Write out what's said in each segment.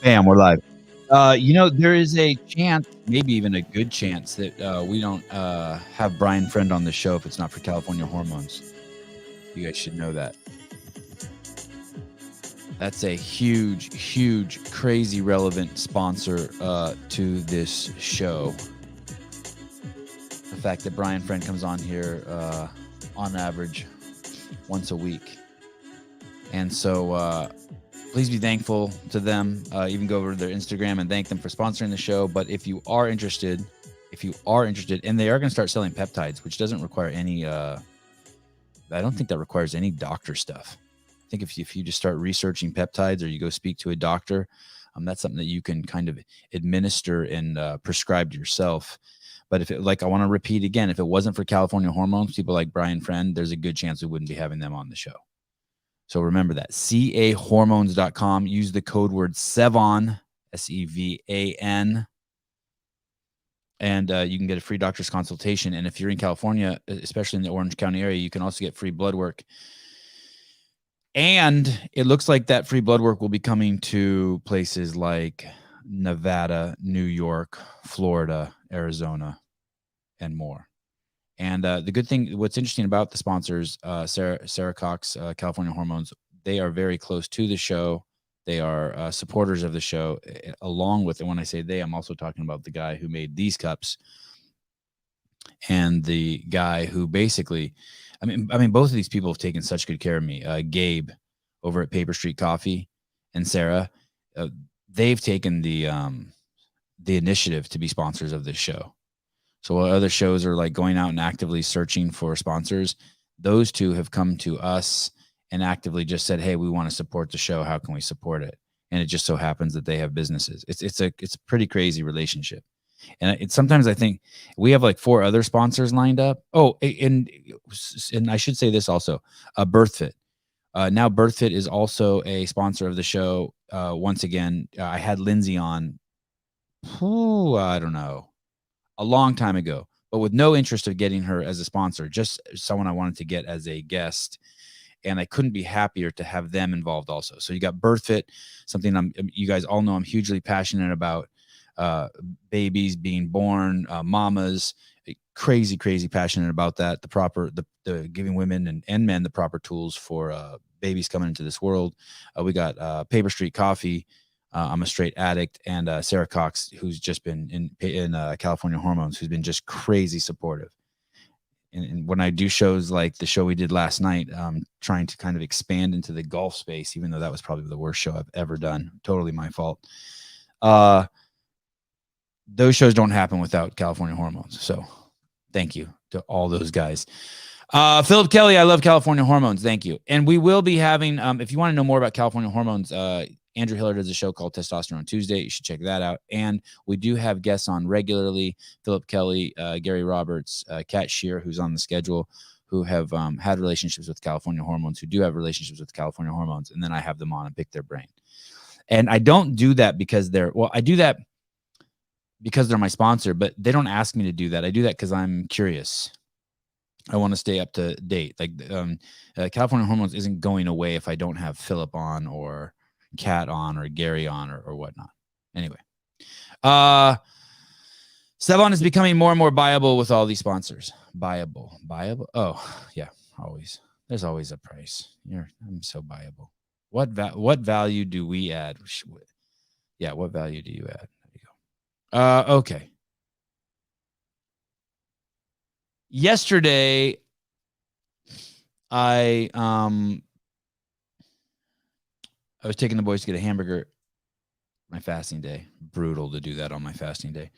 Bam, we're live. There is a chance, maybe even a good chance, that we don't have Brian Friend on the show if it's not for California Hormones. You guys should know that. That's a huge, huge, crazy relevant sponsor to this show. The fact that Brian Friend comes on here on average once a week. And so please be thankful to them. Even go over to their Instagram and thank them for sponsoring the show. But if you are interested, and they are going to start selling peptides, which doesn't require any, I don't think that requires any doctor stuff. I think if you just start researching peptides or you go speak to a doctor, that's something that you can kind of administer and prescribe to yourself. But I want to repeat again, if it wasn't for California Hormones, people like Brian Friend, there's a good chance we wouldn't be having them on the show. So remember that, cahormones.com. Use the code word Sevan, Sevan, and you can get a free doctor's consultation. And if you're in California, especially in the Orange County area, you can also get free blood work. And it looks like that free blood work will be coming to places like Nevada, New York, Florida, Arizona, and more. And the good thing, what's interesting about the sponsors, Sarah Cox, California Hormones, they are very close to the show. They are supporters of the show, along with, and when I say they, I'm also talking about the guy who made these cups and the guy who basically, I mean, both of these people have taken such good care of me. Gabe over at Paper Street Coffee and Sarah, they've taken the initiative to be sponsors of this show. So while other shows are like going out and actively searching for sponsors, those two have come to us and actively just said, "Hey, we want to support the show. How can we support it?" And it just so happens that they have businesses. It's a pretty crazy relationship. And sometimes I think we have like 4 other sponsors lined up. Oh, and I should say this also, BIRTHFIT. Now BIRTHFIT is also a sponsor of the show. Once again, I had Lindsay on, I don't know, a long time ago, but with no interest of getting her as a sponsor, just someone I wanted to get as a guest. And I couldn't be happier to have them involved also. So you got BIRTHFIT, something you guys all know I'm hugely passionate about. Babies being born, mamas, crazy passionate about that. The giving women and men the proper tools for babies coming into this world. We got Paper Street Coffee. I'm a straight addict, and Sarah Cox, who's just been in California Hormones, who's been just crazy supportive. And when I do shows like the show we did last night, trying to kind of expand into the golf space, even though that was probably the worst show I've ever done, totally my fault. Those shows don't happen without California Hormones. So thank you to all those guys. Philip Kelly, I love California Hormones. Thank you. And we will be having, if you want to know more about California Hormones, Andrew Hiller does a show called Testosterone Tuesday. You should check that out. And we do have guests on regularly. Philip Kelly, Gary Roberts, Kat Shear, who's on the schedule, who have had relationships with California Hormones, who do have relationships with California Hormones. And then I have them on and pick their brain. And I don't do that because I do that because they're my sponsor, but they don't ask me to do that. I do that because I'm curious. I want to stay up to date. Like California Hormones isn't going away if I don't have Philip on or Kat on or Gary on or whatnot. Anyway, Sevan is becoming more and more viable with all these sponsors. Viable. Oh yeah, always. There's always a price. I'm so viable. What value do we add? Yeah, what value do you add? There you go. Okay. Yesterday, I was taking the boys to get a hamburger. My fasting day. Brutal to do that on my fasting day.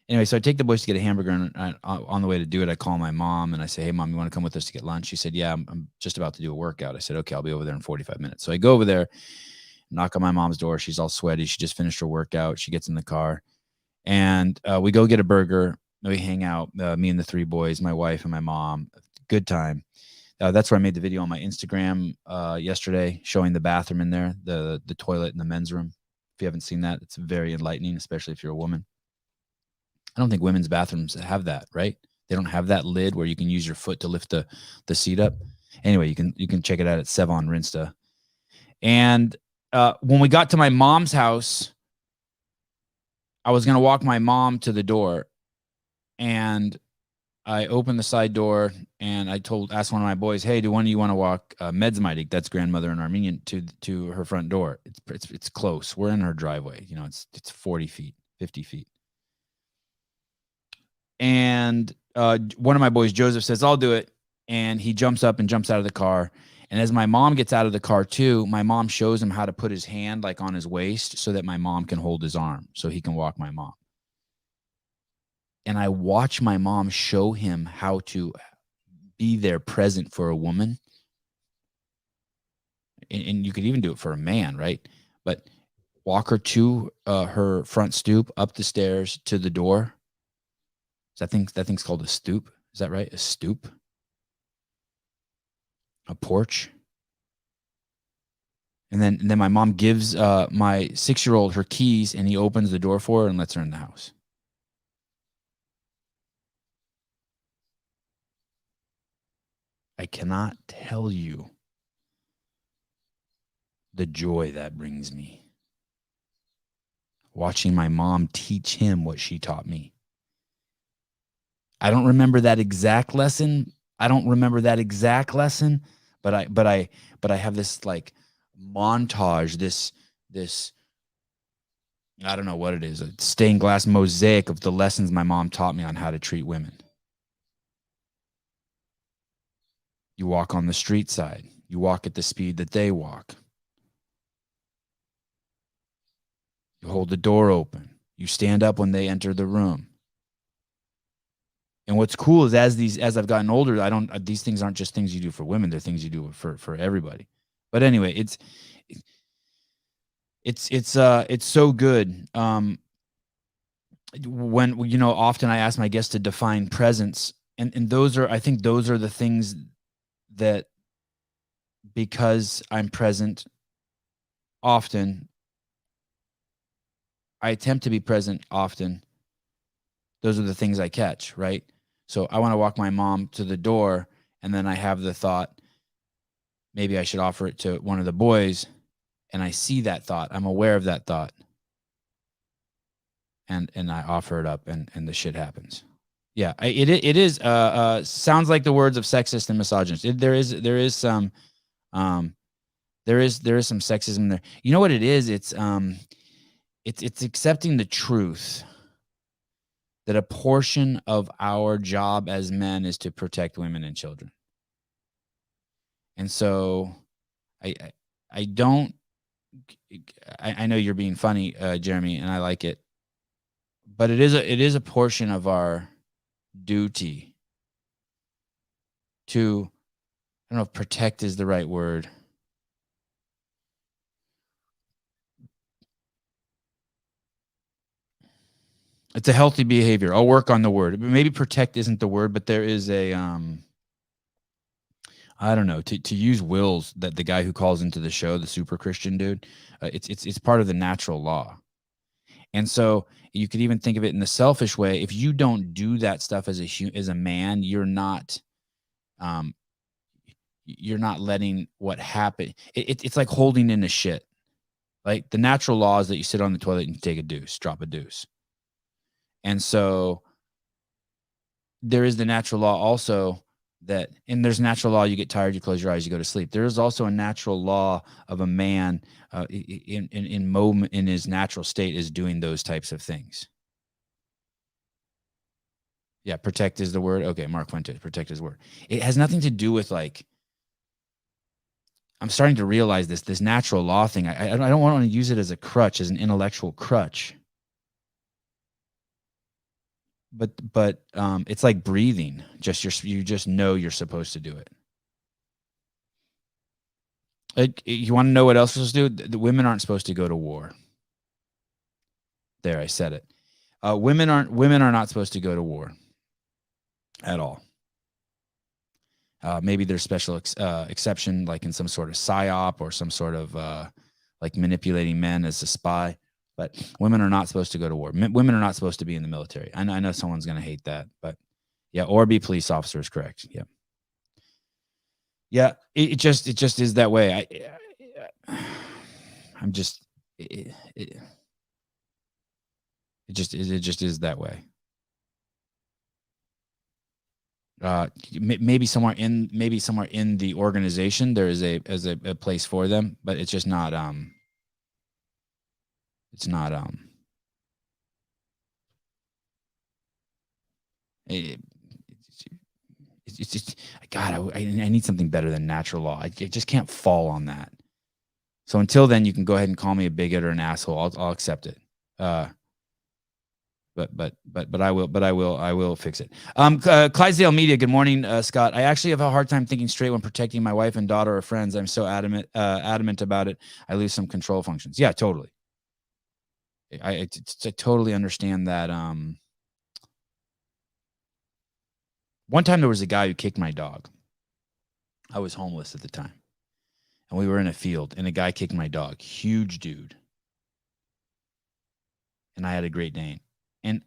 Anyway, so I take the boys to get a hamburger, and on the way to do it, I call my mom, and I say, "Hey, Mom, you want to come with us to get lunch?" She said, "Yeah, I'm just about to do a workout." I said, "Okay, I'll be over there in 45 minutes." So I go over there, knock on my mom's door. She's all sweaty. She just finished her workout. She gets in the car, and we go get a burger. We hang out, me and the 3 boys, my wife and my mom. Good time. That's where I made the video on my Instagram yesterday, showing the bathroom in there, the toilet in the men's room. If you haven't seen that, it's very enlightening, especially if you're a woman. I don't think women's bathrooms have that, right? They don't have that lid where you can use your foot to lift the seat up. Anyway, you can check it out at Sevan Rinsta. And when we got to my mom's house, I was going to walk my mom to the door, and I opened the side door, and I asked one of my boys, "Hey, do one of you want to walk Medzmaidik, that's grandmother in Armenian, to her front door? It's close. We're in her driveway. It's 40 feet, 50 feet." And one of my boys, Joseph, says, "I'll do it." And he jumps up and jumps out of the car. And as my mom gets out of the car too, my mom shows him how to put his hand like on his waist so that my mom can hold his arm so he can walk my mom. And I watch my mom show him how to be there present for a woman. And you could even do it for a man, right? But walk her to her front stoop, up the stairs to the door. That thing's called a stoop. Is that right? A stoop? A porch? And then my mom gives my 6-year-old her keys, and he opens the door for her and lets her in the house. I cannot tell you the joy that brings me. Watching my mom teach him what she taught me. I don't remember that exact lesson. But I have this like montage, this I don't know what it is, a stained glass mosaic of the lessons my mom taught me on how to treat women. You walk on the street side. You walk at the speed that they walk. You hold the door open. You stand up when they enter the room. And what's cool is as I've gotten older, these things aren't just things you do for women. They're things you do for everybody. But anyway, it's so good. When often I ask my guests to define presence, and I think those are the things that, because I'm present often, I attempt to be present often. Those are the things I catch, right? So I want to walk my mom to the door, and then I have the thought, maybe I should offer it to one of the boys, and I see that thought. I'm aware of that thought. And I offer it up, and the shit happens. Yeah, it is sounds like the words of sexist and misogynist. There is some sexism there. You know what it is? It's accepting the truth that a portion of our job as men is to protect women and children. And so I know you're being funny, Jeremy, and I like it. But it is a portion of our duty to, I don't know if protect is the right word. It's a healthy behavior. I'll work on the word. Maybe protect isn't the word, but there is a I don't know, to use Will's, that the guy who calls into the show, the super Christian dude, it's part of the natural law. And so you could even think of it in the selfish way. If you don't do that stuff as a man, you're not letting what happened. It's like holding in a shit. Like the natural law is that you sit on the toilet and you take a deuce, drop a deuce. And so there is the natural law also that, and there's natural law, you get tired, you close your eyes, you go to sleep. There is also a natural law of a man in his natural state is doing those types of things. Yeah, protect is the word. Okay, Mark Fuentes, protect is the word. It has nothing to do with like, I'm starting to realize this natural law thing. I don't want to use it as a crutch, as an intellectual crutch. But it's like breathing. You just know you're supposed to do it. You want to know what else we're supposed to do? The women aren't supposed to go to war. There, I said it. Women are not supposed to go to war at all. Maybe there's special exception, like in some sort of psyop or some sort of like manipulating men as a spy. But women are not supposed to go to war. Women are not supposed to be in the military. I know someone's going to hate that, but yeah, or be police officers, correct? Yeah. Yeah, it just is that way. I'm just, it just is that way. Maybe somewhere in the organization there is a place for them, but it's just not it's not it, it's just, God, I need something better than natural law. I just can't fall on that. So until then, you can go ahead and call me a bigot or an asshole. I'll accept it. But I will fix it. Clydesdale Media. Good morning, Scott. I actually have a hard time thinking straight when protecting my wife and daughter or friends. I'm so adamant about it. I lose some control functions. Yeah, totally. I totally understand that. One time there was a guy who kicked my dog. I was homeless at the time, and we were in a field, and a guy kicked my dog. Huge dude. And I had a Great Dane. And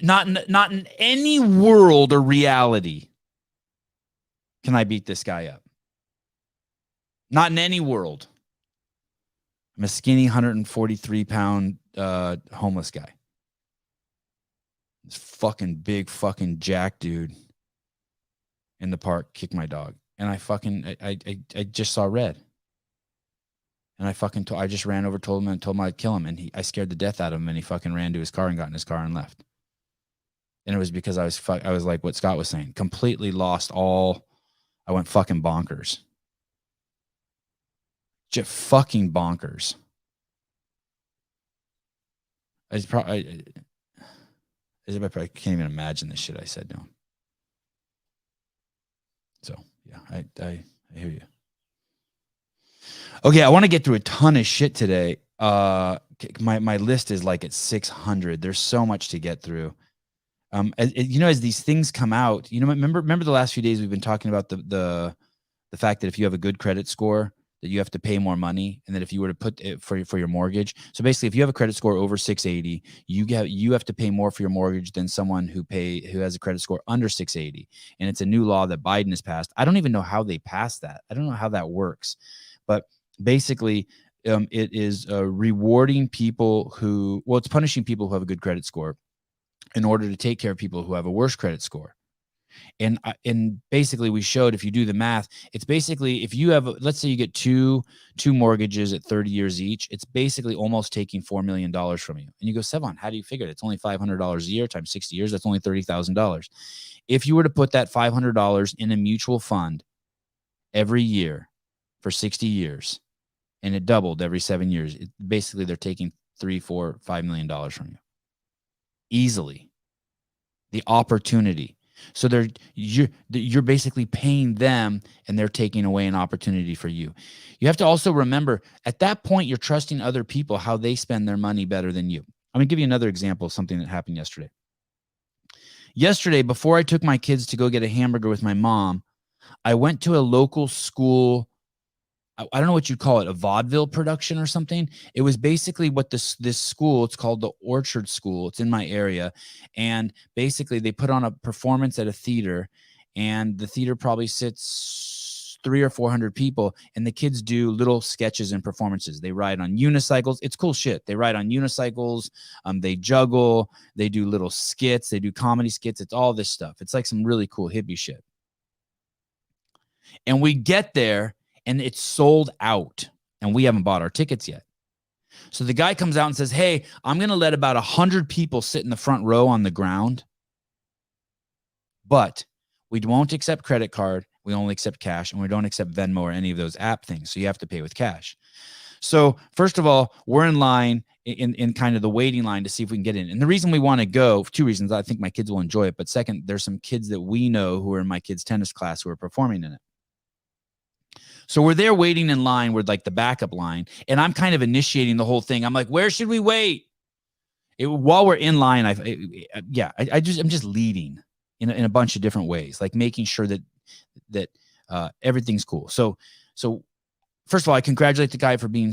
not in any world or reality can I beat this guy up. Not in any world. I'm a skinny 143-pound homeless guy. This fucking big fucking jack dude in the park kicked my dog. And I just saw red. And I just ran over, told him I'd kill him. And I scared the death out of him, and he fucking ran to his car and got in his car and left. And it was because I was like what Scott was saying, completely lost all. I went fucking bonkers. Just fucking bonkers. I probably can't even imagine the shit I said to him. So yeah, I hear you. Okay, I want to get through a ton of shit today. My list is like at 600. There's so much to get through. As these things come out, remember the last few days we've been talking about the fact that if you have a good credit score, that you have to pay more money, and that if you were to put it for your mortgage, so basically, if you have a credit score over 680, you have to pay more for your mortgage than someone who has a credit score under 680. And it's a new law that Biden has passed. I don't even know how they passed that. I don't know how that works, but basically, it is rewarding people it's punishing people who have a good credit score in order to take care of people who have a worse credit score. And basically, we showed, if you do the math, it's basically, if you have, let's say you get two mortgages at 30 years each, it's basically almost taking $4 million from you. And you go, Sevan, how do you figure it? It's only $500 a year times 60 years. That's only $30,000. If you were to put that $500 in a mutual fund every year for 60 years, and it doubled every 7 years, basically they're taking $3, $4, $5 million from you easily. The opportunity. So you're basically paying them, and they're taking away an opportunity for you. You have to also remember, at that point, you're trusting other people, how they spend their money better than you. I'm going to give you another example of something that happened yesterday. Yesterday, before I took my kids to go get a hamburger with my mom, I went to a local school. I don't know what you'd call it, a vaudeville production or something. It was basically what this school, it's called the Orchard School. It's in my area. And basically they put on a performance at a theater, and the theater probably sits 300 or 400 people, and the kids do little sketches and performances. They ride on unicycles. It's cool shit. They ride on unicycles. They juggle. They do little skits. They do comedy skits. It's all this stuff. It's like some really cool hippie shit. And we get there, and it's sold out, and we haven't bought our tickets yet. So the guy comes out and says, hey, I'm going to let about 100 people sit in the front row on the ground, but we won't accept credit card. We only accept cash, and we don't accept Venmo or any of those app things. So you have to pay with cash. So first of all, we're in line in kind of the waiting line to see if we can get in. And the reason we want to go, for two reasons: I think my kids will enjoy it. But second, there's some kids that we know who are in my kids' tennis class who are performing in it. So we're there waiting in line. We're like the backup line. And I'm kind of initiating the whole thing. I'm like, where should we wait? While we're in line, I'm just leading in a bunch of different ways, like making sure that everything's cool. So first of all, I congratulate the guy for being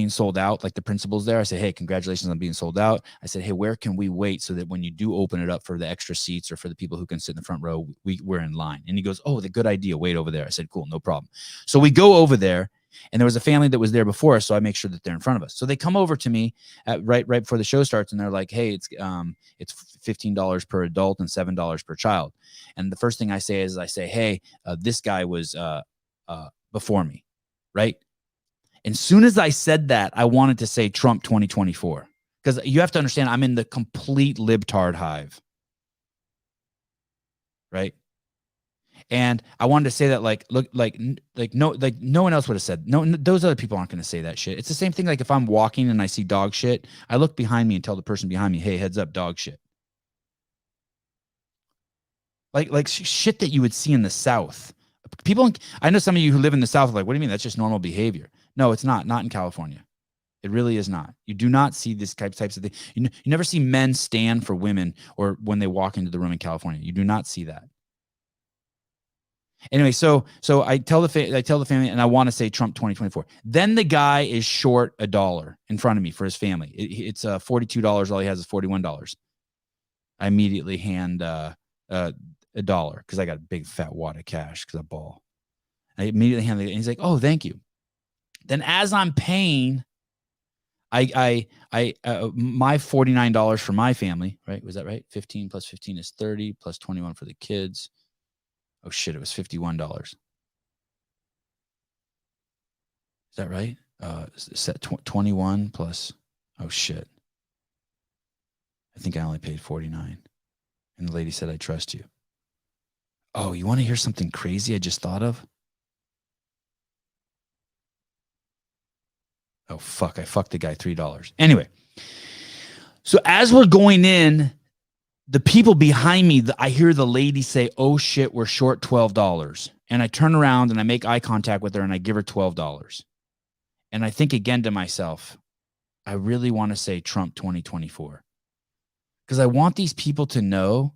sold out, like the principal's there. I say, hey, congratulations on being sold out. I said, hey, where can we wait so that when you do open it up for the extra seats or for the people who can sit in the front row, we're in line? And he goes, oh, the good idea. Wait over there. I said, cool, no problem. So we go over there, And there was a family that was there before us, so I make sure that they're in front of us. So they come over to me at right before the show starts, and they're like, "Hey, it's $15 per adult and $7 per child." And the first thing I say is, "Hey, this guy was before me," right? And soon as I said that, I wanted to say Trump 2024, because you have to understand, I'm in the complete libtard hive, right? And I wanted to say that, no one else would have said, no, those other people aren't going to say that shit. It's the same thing. Like if I'm walking and I see dog shit, I look behind me and tell the person behind me, "Hey, heads up, dog shit." Like shit that you would see in the South. I know some of you who live in the South are like, "What do you mean? That's just normal behavior." No, it's not. Not in California. It really is not. You do not see this types of thing. You never see men stand for women or when they walk into the room in California. You do not see that. Anyway, so I tell the family, and I want to say Trump 2024. Then the guy is short $1 in front of me for his family. It's $42. All he has is $41. I immediately hand $1 because I got a big fat wad of cash because I ball. I immediately hand it, and he's like, "Oh, thank you." Then as I'm paying, my $49 for my family, right? Was that right? 15 plus 15 is 30 plus 21 for the kids. Oh shit, it was $51. Is that right? Set 21 plus, oh shit. I think I only paid 49. And the lady said, "I trust you." Oh, you want to hear something crazy I just thought of? Oh fuck, I fucked the guy $3. Anyway, so as we're going in, the people behind me, I hear the lady say, "Oh shit, we're short $12. And I turn around and I make eye contact with her and I give her $12. And I think again to myself, I really want to say Trump 2024. Because I want these people to know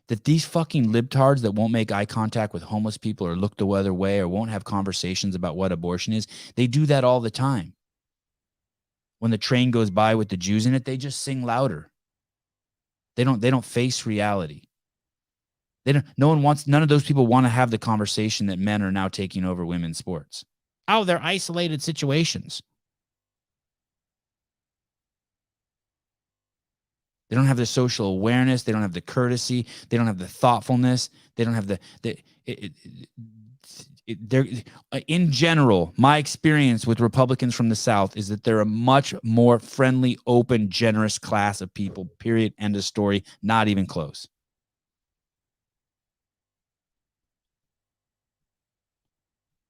that these fucking libtards that won't make eye contact with homeless people or look the other way or won't have conversations about what abortion is, they do that all the time. When the train goes by with the Jews in it, they just sing louder. They don't face reality. None of those people want to have the conversation that men are now taking over women's sports. Oh, they're isolated situations. They don't have the social awareness. They don't have the courtesy. They don't have the thoughtfulness. They don't have in general, my experience with Republicans from the South is that they're a much more friendly, open, generous class of people, period, end of story, not even close.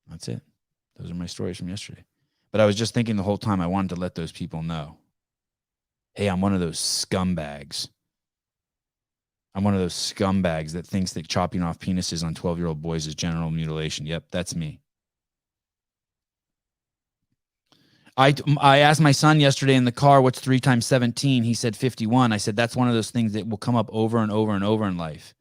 That's it. Those are my stories from yesterday. But I was just thinking the whole time, I wanted to let those people know, hey, I'm one of those scumbags. I'm one of those scumbags that thinks that chopping off penises on 12-year-old boys is genital mutilation. Yep, that's me. I asked my son yesterday in the car, what's 3 times 17? He said 51. I said, that's one of those things that will come up over and over and over in life.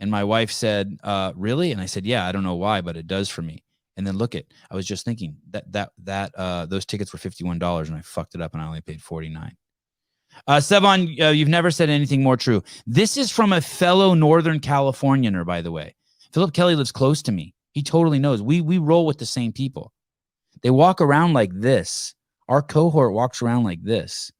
And my wife said, really? And I said, yeah, I don't know why, but it does for me. And then I was just thinking that those tickets were $51 and I fucked it up and I only paid $49. Sevan, you've never said anything more true. This is from a fellow Northern Californianer, by the way. Philip Kelly lives close to me. He totally knows. We roll with the same people. They walk around like this. Our cohort walks around like this.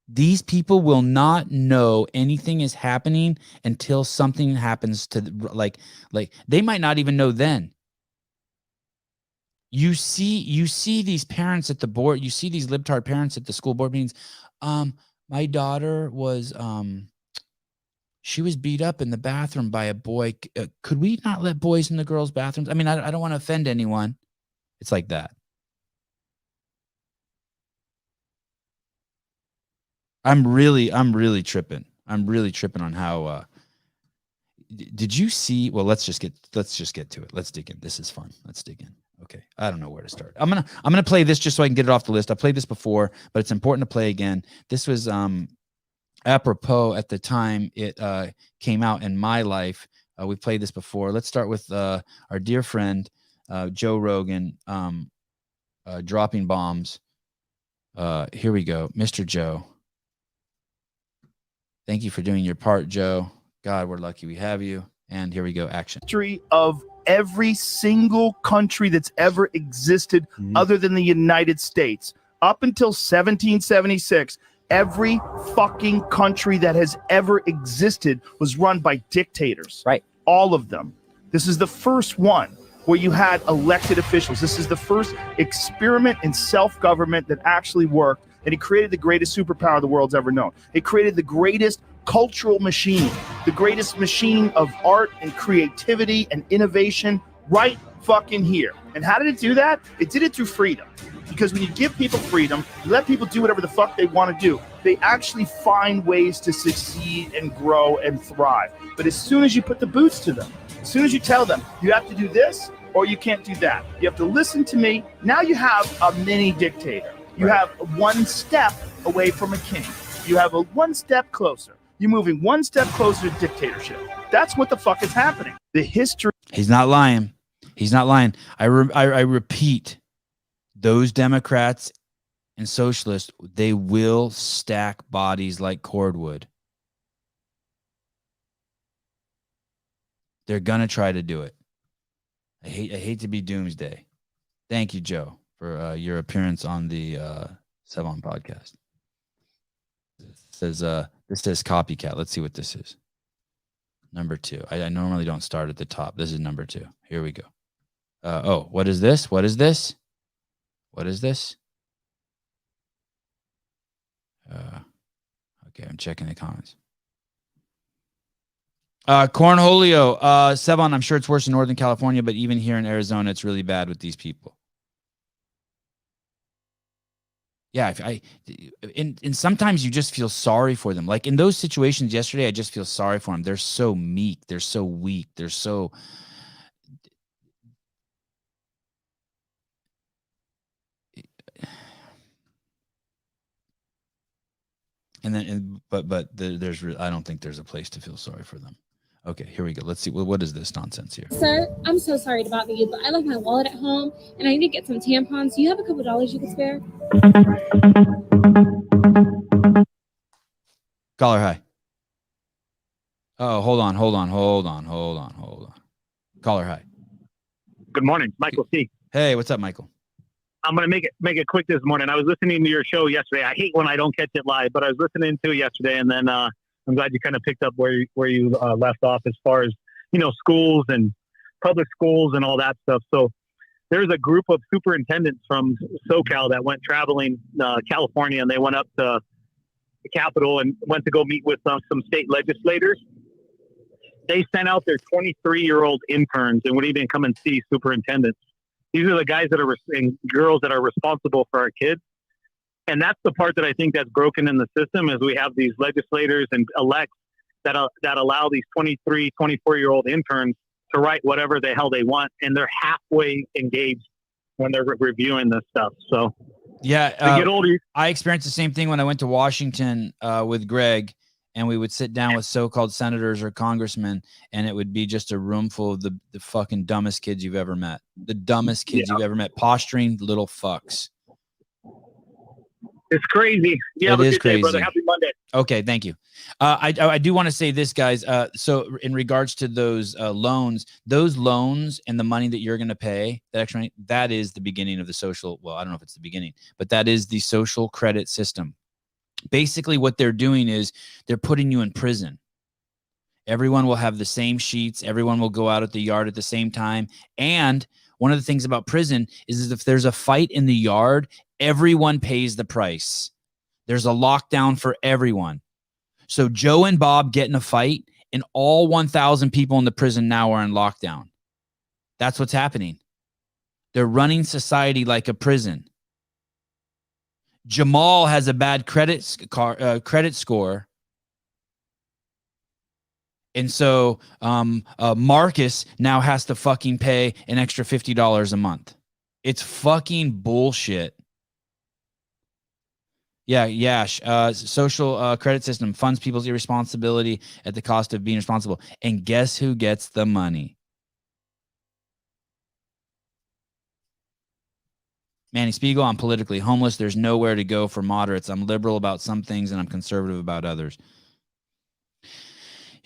These people will not know anything is happening until something happens to like they might not even know then. You see these parents at the board, you see these libtard parents at the school board meetings. My daughter was she was beat up in the bathroom by a boy. Could we not let boys in the girls' bathrooms? I mean, I don't want to offend anyone. It's like that. I'm really tripping. I'm really tripping on how did you see? Well, let's just get to it. Let's dig in. This is fun. Let's dig in. Okay. I don't know where to start. I'm gonna play this just so I can get it off the list. I played this before, but it's important to play again. This was apropos at the time it came out in my life. We played this before. Let's start with our dear friend Joe Rogan dropping bombs. Here we go. Mr. Joe. Thank you for doing your part, Joe. God, we're lucky we have you. And here we go. Action. History of every single country that's ever existed other than the United States. Up until 1776, every fucking country that has ever existed was run by dictators. Right. All of them. This is the first one where you had elected officials. This is the first experiment in self-government that actually worked, and it created the greatest superpower the world's ever known. It created the greatest cultural machine, the greatest machine of art and creativity and innovation right fucking here. And how did it do that? It did it through freedom. Because when you give people freedom, you let people do whatever the fuck they want to do, they actually find ways to succeed and grow and thrive. But as soon as you put the boots to them, as soon as you tell them, you have to do this or you can't do that, you have to listen to me, now you have a mini dictator. You have one step away from a king. You have a one step closer. You're moving one step closer to dictatorship. That's what the fuck is happening. The history. He's not lying. He's not lying. I repeat, those Democrats and socialists, they will stack bodies like cordwood. They're gonna try to do it. I hate to be doomsday. Thank you, Joe, for your appearance on the Sevan Podcast. This says copycat. Let's see what this is. Number 2. I normally don't start at the top. This is number 2. Here we go. Oh, what is this? What is this? What is this? Okay, I'm checking the comments. Cornholio, Sevan, I'm sure it's worse in Northern California, but even here in Arizona, it's really bad with these people. Yeah, and sometimes you just feel sorry for them. Like in those situations yesterday, I just feel sorry for them. They're so meek. They're so weak. They're so... And then, there's, I don't think there's a place to feel sorry for them. Okay, here we go. Let's see. What is this nonsense here? Sir, I'm so sorry to bother you, but I left my wallet at home, and I need to get some tampons. Do you have a couple dollars you could spare? Caller, hi. Oh, hold on. Caller, hi. Good morning, Michael C. Hey, what's up, Michael? I'm going to make it quick this morning. I was listening to your show yesterday. I hate when I don't catch it live, but I was listening to it yesterday, and then I'm glad you kind of picked up where you left off as far as, schools and public schools and all that stuff. So there's a group of superintendents from SoCal that went traveling California, and they went up to the Capitol and went to go meet with some state legislators. They sent out their 23-year-old interns and would even come and see superintendents. These are the guys that are and girls that are responsible for our kids. And that's the part that I think that's broken in the system is we have these legislators and elects that allow these 23, 24-year-old interns to write whatever the hell they want. And they're halfway engaged when they're reviewing this stuff. So yeah, get older. I experienced the same thing when I went to Washington with Greg, and we would sit down with so-called senators or congressmen, and it would be just a room full of the fucking dumbest kids you've ever met. The dumbest kids you've ever met. Posturing little fucks. It's crazy. Yeah, it is crazy. Day, brother. Happy Monday. Okay, thank you. I do want to say this, guys. So in regards to those loans and the money that you're going to pay, that is the beginning of the social. Well, I don't know if it's the beginning, but that is the social credit system. Basically, what they're doing is they're putting you in prison. Everyone will have the same sheets. Everyone will go out at the yard at the same time. And one of the things about prison is if there's a fight in the yard, everyone pays the price. There's a lockdown for everyone. So Joe and Bob get in a fight, and all 1,000 people in the prison now are in lockdown. That's what's happening. They're running society like a prison. Jamal has a bad credit score. And so Marcus now has to fucking pay an extra $50 a month. It's fucking bullshit. Yeah. Social credit system funds people's irresponsibility at the cost of being responsible. And guess who gets the money? Manny Spiegel, I'm politically homeless. There's nowhere to go for moderates. I'm liberal about some things and I'm conservative about others.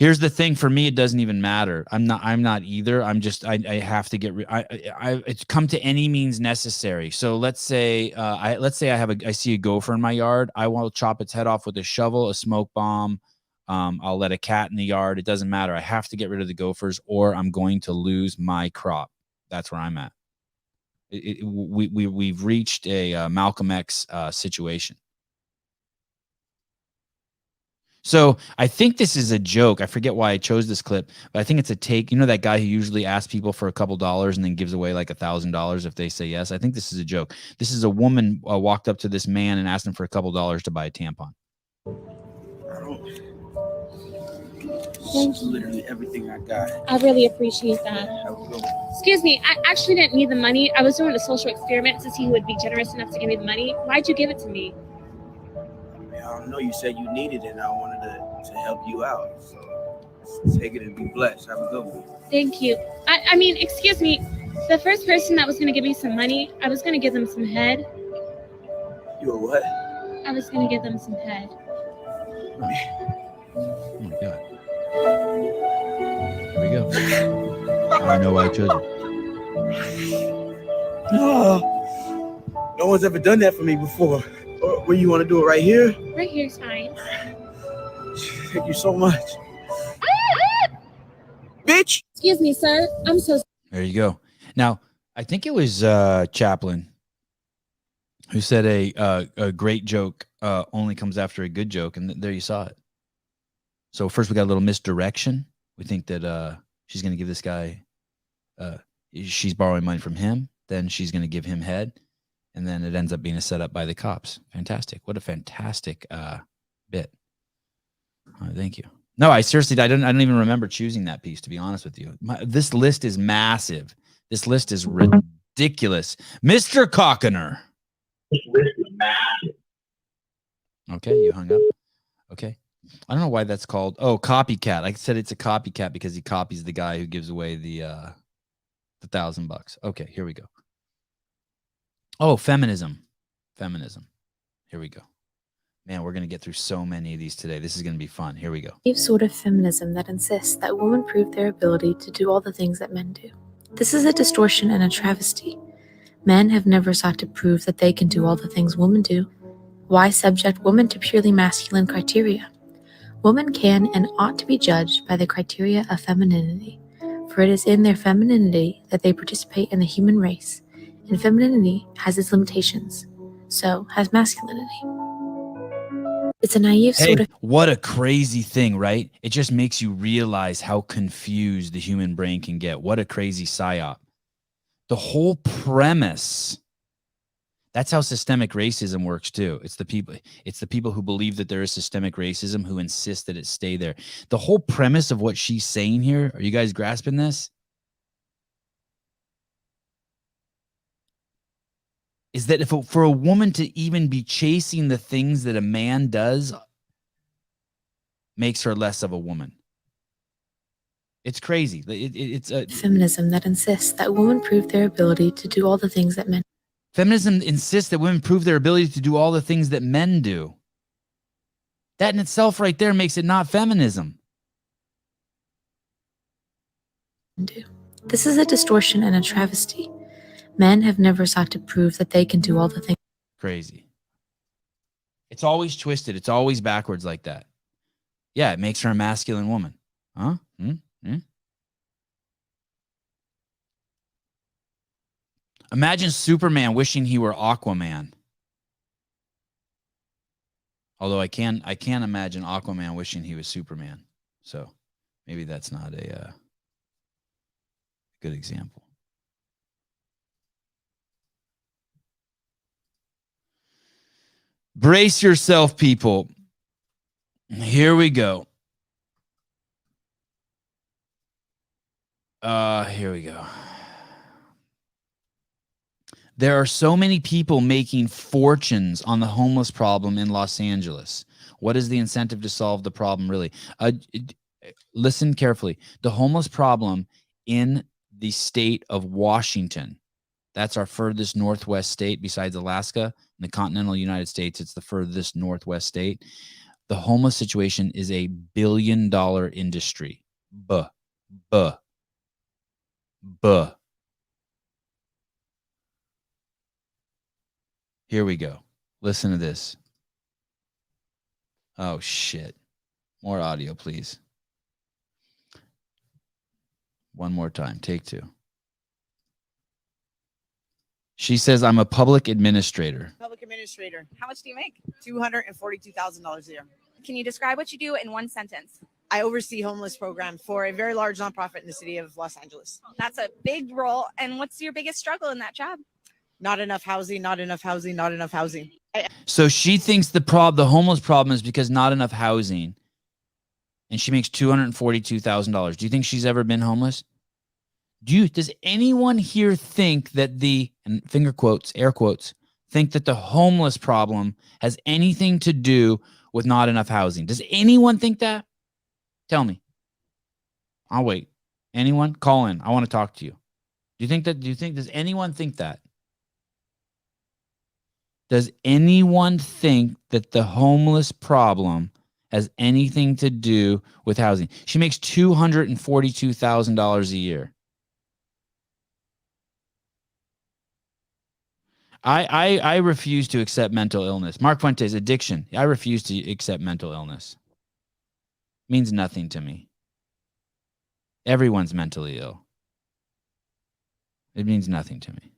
Here's the thing. For me, it doesn't even matter. I'm not either. I'm just, I have to get, it's come to any means necessary. So let's say, I see a gopher in my yard. I will chop its head off with a shovel, a smoke bomb. I'll let a cat in the yard. It doesn't matter. I have to get rid of the gophers or I'm going to lose my crop. That's where I'm at. We've reached a Malcolm X situation. So I think this is a joke. I forget why I chose this clip, but I think it's a take. You know that guy who usually asks people for a couple dollars and then gives away like $1,000 if they say yes? I think this is a joke. This is a woman walked up to this man and asked him for a couple dollars to buy a tampon. That's literally everything I got. I really appreciate that. Excuse me, I actually didn't need the money. I was doing a social experiment to see who would be generous enough to give me the money. Why'd you give it to me? I don't know. You said you needed it, and I wanted to help you out. So take it and be blessed. Have a good one. Thank you. I mean, excuse me. The first person that was going to give me some money, I was going to give them some head. You a what? I was going to give them some head. Oh my God. Here we go. I know why I chose it. No one's ever done that for me before. Where you want to do it? Right here? Right here's fine. Thank you so much. Bitch! Excuse me, sir. I'm so sorry. There you go. Now, I think it was Chaplin who said a great joke only comes after a good joke, and there you saw it. So first we got a little misdirection. We think that she's going to give this guy, she's borrowing money from him. Then she's going to give him head. And then it ends up being a setup by the cops. Fantastic. What a fantastic bit. Thank you. No, I seriously, I don't even remember choosing that piece, to be honest with you. This list is massive. This list is ridiculous. Mr. Cockiner. This list is massive. Okay, you hung up. Okay. I don't know why that's called. Oh, copycat. I said it's a copycat because he copies the guy who gives away the $1,000. Okay, here we go. Oh, feminism. Here we go. Man, we're going to get through so many of these today. This is going to be fun. Here we go. Sort of feminism that insists that women prove their ability to do all the things that men do. This is a distortion and a travesty. Men have never sought to prove that they can do all the things women do. Why subject women to purely masculine criteria? Women can and ought to be judged by the criteria of femininity, for it is in their femininity that they participate in the human race, and femininity has its limitations. So has masculinity. It's a naive sort of... What a crazy thing, right? It just makes you realize how confused the human brain can get. What a crazy psyop. The whole premise... That's how systemic racism works too. It's the people who believe that there is systemic racism who insist that it stay there. The whole premise of what she's saying here, are you guys grasping this? Is that for a woman to even be chasing the things that a man does makes her less of a woman. It's crazy. It's a feminism that insists that women prove their ability to do all the things that men. Feminism insists that women prove their ability to do all the things that men do. That in itself right there makes it not feminism. This is a distortion and a travesty. Men have never sought to prove that they can do all the things. Crazy. It's always twisted. It's always backwards like that. Yeah, it makes her a masculine woman. Huh? Imagine Superman wishing he were Aquaman. Although I can't imagine Aquaman wishing he was Superman. So maybe that's not a good example. Brace yourself, people. Here we go. Here we go. There are so many people making fortunes on the homeless problem in Los Angeles. What is the incentive to solve the problem, really? Listen carefully. The homeless problem in the state of Washington, that's our furthest northwest state besides Alaska. In the continental United States, it's the furthest northwest state. The homeless situation is a $1 billion industry. Buh. Here we go. Listen to this. Oh, shit. More audio, please. One more time. Take 2. She says, I'm a public administrator. Public administrator. How much do you make? $242,000 a year. Can you describe what you do in one sentence? I oversee homeless program for a very large nonprofit in the city of Los Angeles. That's a big role. And what's your biggest struggle in that job? Not enough housing, not enough housing, not enough housing. So she thinks the homeless problem is because not enough housing. And she makes $242,000. Do you think she's ever been homeless? Does anyone here think that and finger quotes, air quotes, think that the homeless problem has anything to do with not enough housing? Does anyone think that? Tell me. I'll wait. Anyone? Call in. I want to talk to you. Does anyone think that? Does anyone think that the homeless problem has anything to do with housing? She makes $242,000 a year. I refuse to accept mental illness. Mark Fuentes, addiction. I refuse to accept mental illness. Means nothing to me. Everyone's mentally ill. It means nothing to me.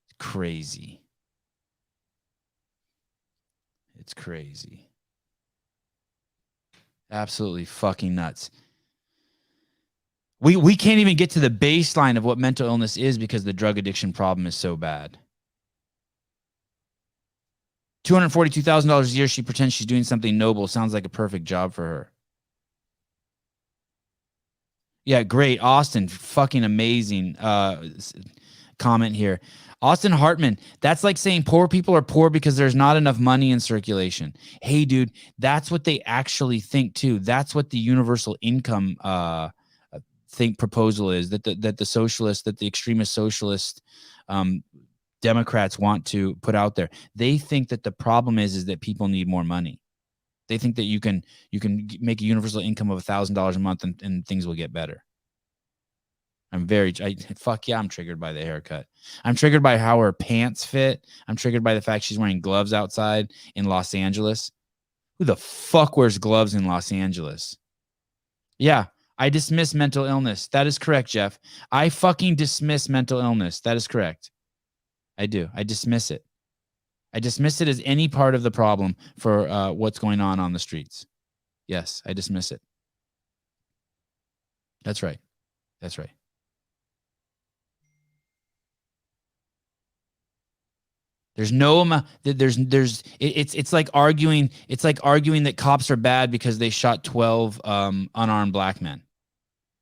It's crazy. It's crazy. Absolutely fucking nuts. We can't even get to the baseline of what mental illness is because the drug addiction problem is so bad. $242,000 a year, she pretends she's doing something noble. Sounds like a perfect job for her. Yeah, great. Austin, fucking amazing comment here. Austin Hartman, that's like saying poor people are poor because there's not enough money in circulation. Hey, dude, that's what they actually think too. That's what the universal income proposal is, that the socialists, that the extremist socialist Democrats want to put out there. They think that the problem is that people need more money. They think that you can make a universal income of $1,000 a month and things will get better. I'm triggered by the haircut. I'm triggered by how her pants fit. I'm triggered by the fact she's wearing gloves outside in Los Angeles. Who the fuck wears gloves in Los Angeles? Yeah, I dismiss mental illness. That is correct, Jeff. I fucking dismiss mental illness. That is correct. I do. I dismiss it. I dismiss it as any part of the problem for what's going on the streets. Yes, I dismiss it. That's right. That's right. There's no amount. It's like arguing. It's like arguing that cops are bad because they shot 12 unarmed black men,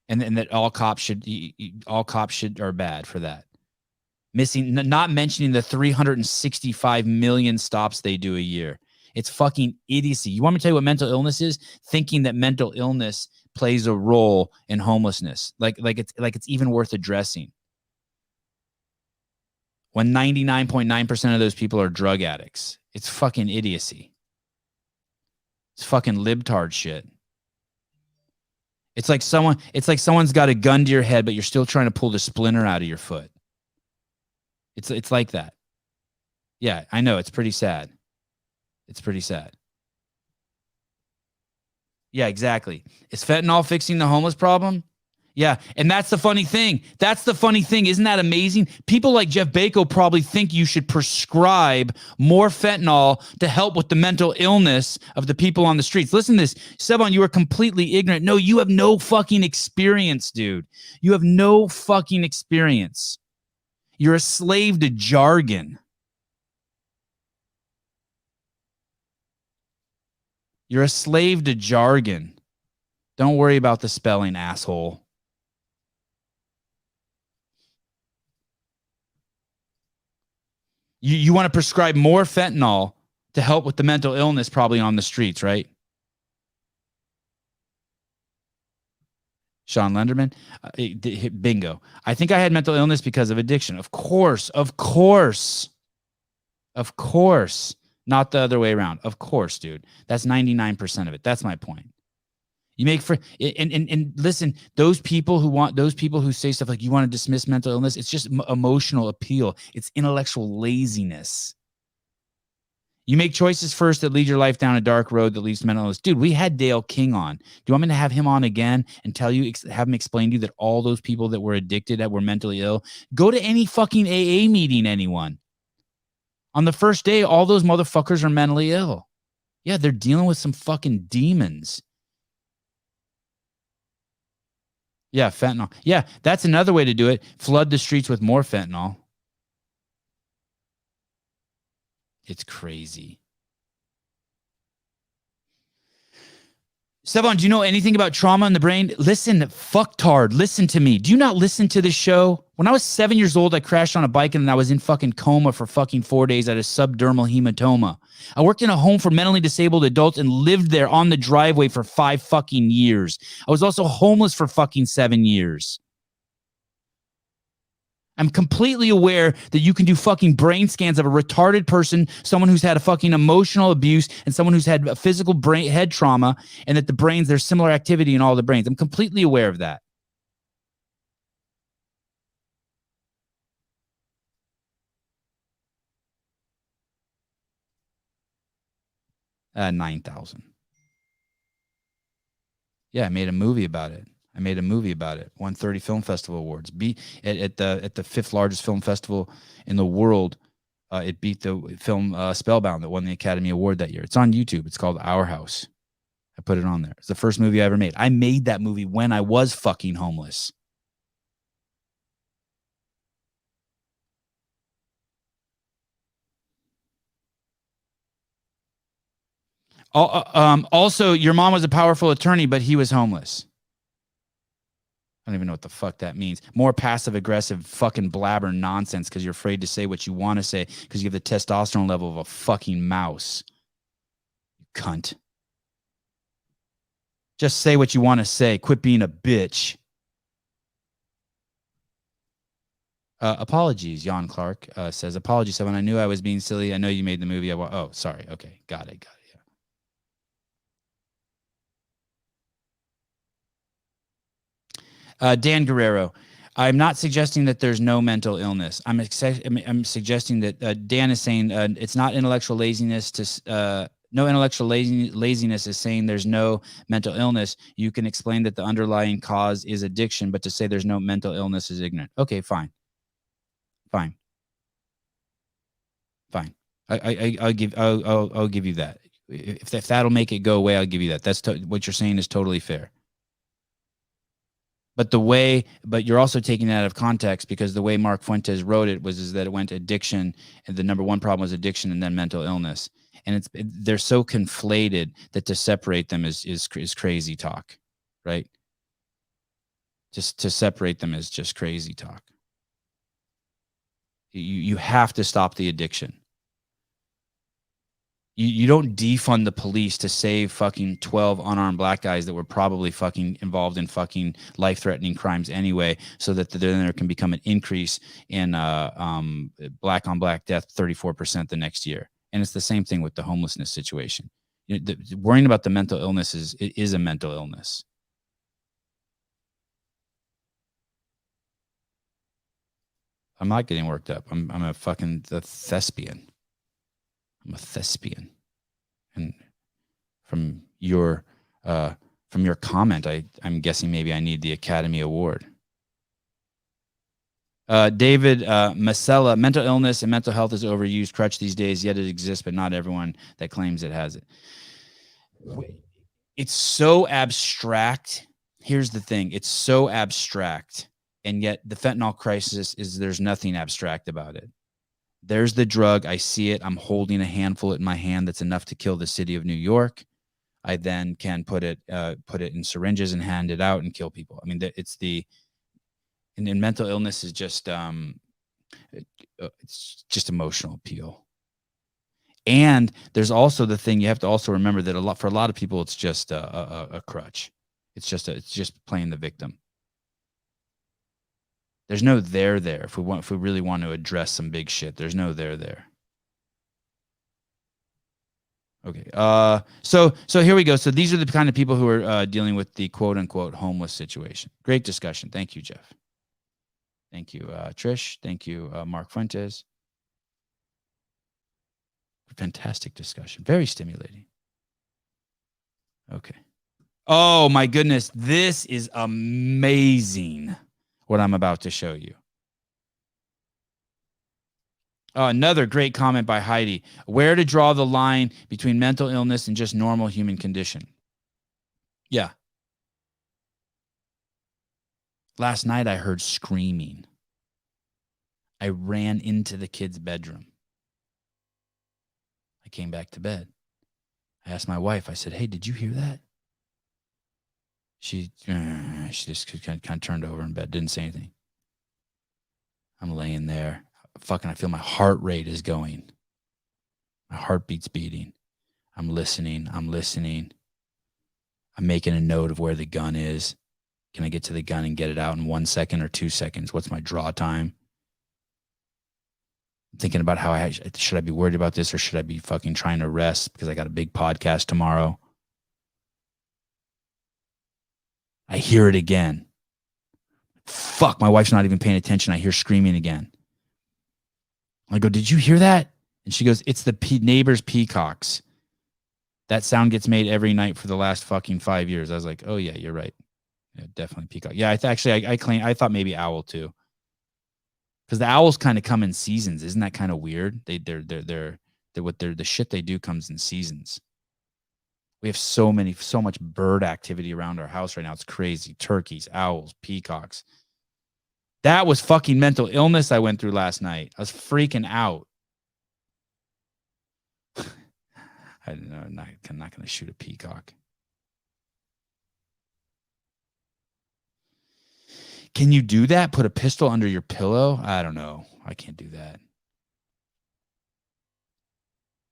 and that all cops are bad for that. Not mentioning the 365 million stops they do a year. It's fucking idiocy. You want me to tell you what mental illness is? Thinking that mental illness plays a role in homelessness, like it's even worth addressing. When 99.9% of those people are drug addicts. It's fucking idiocy. It's fucking libtard shit. It's like someone's got a gun to your head, but you're still trying to pull the splinter out of your foot. It's like that. Yeah, I know. It's pretty sad. It's pretty sad. Yeah, exactly. Is fentanyl fixing the homeless problem? Yeah, and that's the funny thing. Isn't that amazing? People like Jeff Bako probably think you should prescribe more fentanyl to help with the mental illness of the people on the streets. Listen to this. Sevan, you are completely ignorant. No, you have no fucking experience, dude. You have no fucking experience. You're a slave to jargon. You're a slave to jargon. Don't worry about the spelling, asshole. You want to prescribe more fentanyl to help with the mental illness probably on the streets, right? Sean Lenderman, bingo. I think I had mental illness because of addiction. Of course. Of course. Not the other way around. Of course, dude. That's 99% of it. That's my point. You make for and listen, those people who say stuff like you want to dismiss mental illness, it's just emotional appeal. It's intellectual laziness. You make choices first that lead your life down a dark road that leads to mental illness. Dude, we had Dale King on. Do you want me to have him on again and have him explain to you that all those people that were addicted, that were mentally ill, go to any fucking AA meeting, anyone. On the first day, all those motherfuckers are mentally ill. Yeah, they're dealing with some fucking demons. Yeah, fentanyl. Yeah, that's another way to do it. Flood the streets with more fentanyl. It's crazy. Sevan, do you know anything about trauma in the brain? Listen, fucktard, listen to me. Do you not listen to this show? When I was 7 years old, I crashed on a bike and I was in fucking coma for fucking 4 days. I had a subdermal hematoma. I worked in a home for mentally disabled adults and lived there on the driveway for 5 fucking years. I was also homeless for fucking 7 years. I'm completely aware that you can do fucking brain scans of a retarded person, someone who's had a fucking emotional abuse, and someone who's had a physical brain head trauma, and that the brains, there's similar activity in all the brains. I'm completely aware of that. $9,000. Yeah, I made a movie about it. 130 Film Festival Awards. At the 5th largest film festival in the world. It beat the film Spellbound that won the Academy Award that year. It's on YouTube. It's called Our House. I put it on there. It's the first movie I ever made. I made that movie when I was fucking homeless. Also, your mom was a powerful attorney, but he was homeless. I don't even know what the fuck that means. More passive-aggressive fucking blabber nonsense because you're afraid to say what you want to say because you have the testosterone level of a fucking mouse. You cunt. Just say what you want to say. Quit being a bitch. Apologies, Jan Clark says, apologies, Sevan. I knew I was being silly. I know you made the movie. Oh, sorry. Okay, got it. Dan Guerrero, I'm not suggesting that there's no mental illness. I'm suggesting that Dan is saying it's not intellectual laziness to no intellectual laziness is saying there's no mental illness. You can explain that the underlying cause is addiction, but to say there's no mental illness is ignorant. Okay, fine. I'll give you that. If that'll make it go away, I'll give you that. That's what you're saying is totally fair. But you're also taking that out of context because the way Mark Fuentes wrote it is that it went addiction, and the number one problem was addiction and then mental illness. And they're so conflated that to separate them is crazy talk, right? Just to separate them is just crazy talk. You have to stop the addiction. You don't defund the police to save fucking 12 unarmed black guys that were probably fucking involved in fucking life-threatening crimes anyway, so that then there can become an increase in black on black death 34% the next year. And it's the same thing with the homelessness situation. Worrying about the mental illness is a mental illness. I'm not getting worked up. I'm a fucking thespian. I'm a thespian. And from your comment, I'm guessing maybe I need the Academy Award. David Masella, mental illness and mental health is overused crutch these days, yet it exists, but not everyone that claims it has it. It's so abstract. Here's the thing. It's so abstract. And yet the fentanyl crisis there's nothing abstract about it. There's the drug. I see it. I'm holding a handful in my hand that's enough to kill the city of New York. I then can put it in syringes and hand it out and kill people. I mean, and mental illness is just it's just emotional appeal. And there's also the thing you have to also remember that for a lot of people it's just a crutch. It's just playing the victim. There's no there. If we really want to address some big shit, there's no there. Okay. So here we go. So these are the kind of people who are dealing with the quote unquote homeless situation. Great discussion. Thank you, Jeff. Thank you, Trish. Thank you, Mark Fuentes. Fantastic discussion. Very stimulating. Okay. Oh my goodness. This is amazing what I'm about to show you. Another great comment by Heidi. Where to draw the line between mental illness and just normal human condition? Yeah. Last night I heard screaming. I ran into the kid's bedroom. I came back to bed. I asked my wife, I said, hey, did you hear that? She just kind of turned over in bed, didn't say anything. I'm laying there. I feel my heart rate is going. My heartbeat's beating. I'm listening. I'm making a note of where the gun is. Can I get to the gun and get it out in 1 second or 2 seconds? What's my draw time? I'm thinking about should I be worried about this or should I be fucking trying to rest because I got a big podcast tomorrow? I hear it again. Fuck, my wife's not even paying attention. I hear screaming again. I go, did you hear that? And she goes, it's the neighbor's peacocks. That sound gets made every night for the last fucking 5 years. I was like, oh yeah, you're right. Yeah, definitely peacock. Yeah, I thought maybe owl too. Because the owls kind of come in seasons. Isn't that kind of weird? The shit they do comes in seasons. We have so much bird activity around our house right now. It's crazy. Turkeys, owls, peacocks. That was fucking mental illness I went through last night. I was freaking out. I'm not going to shoot a peacock. Can you do that? Put a pistol under your pillow? I don't know. I can't do that.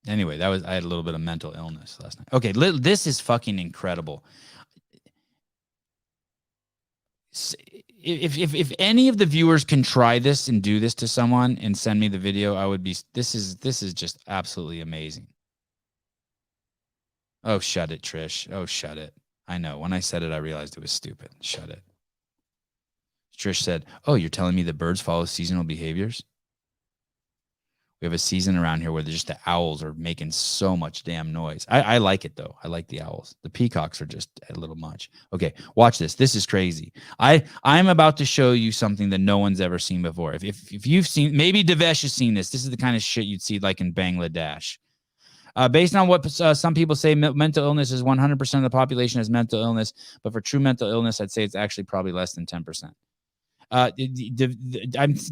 Anyway, I had a little bit of mental illness last night. Okay, this is fucking incredible. If any of the viewers can try this and do this to someone and send me the video, I would be. This is just absolutely amazing. Oh, shut it, Trish. Oh, shut it. I know. When I said it, I realized it was stupid. Shut it. Trish said, oh, you're telling me the birds follow seasonal behaviors? We have a season around here where the owls are making so much damn noise. I like it, though. I like the owls. The peacocks are just a little much. Okay, watch this. This is crazy. I'm about to show you something that no one's ever seen before. If you've seen, maybe Devesh has seen this. This is the kind of shit you'd see like in Bangladesh. Based on what some people say, mental illness is 100% of the population has mental illness. But for true mental illness, I'd say it's actually probably less than 10%. I'm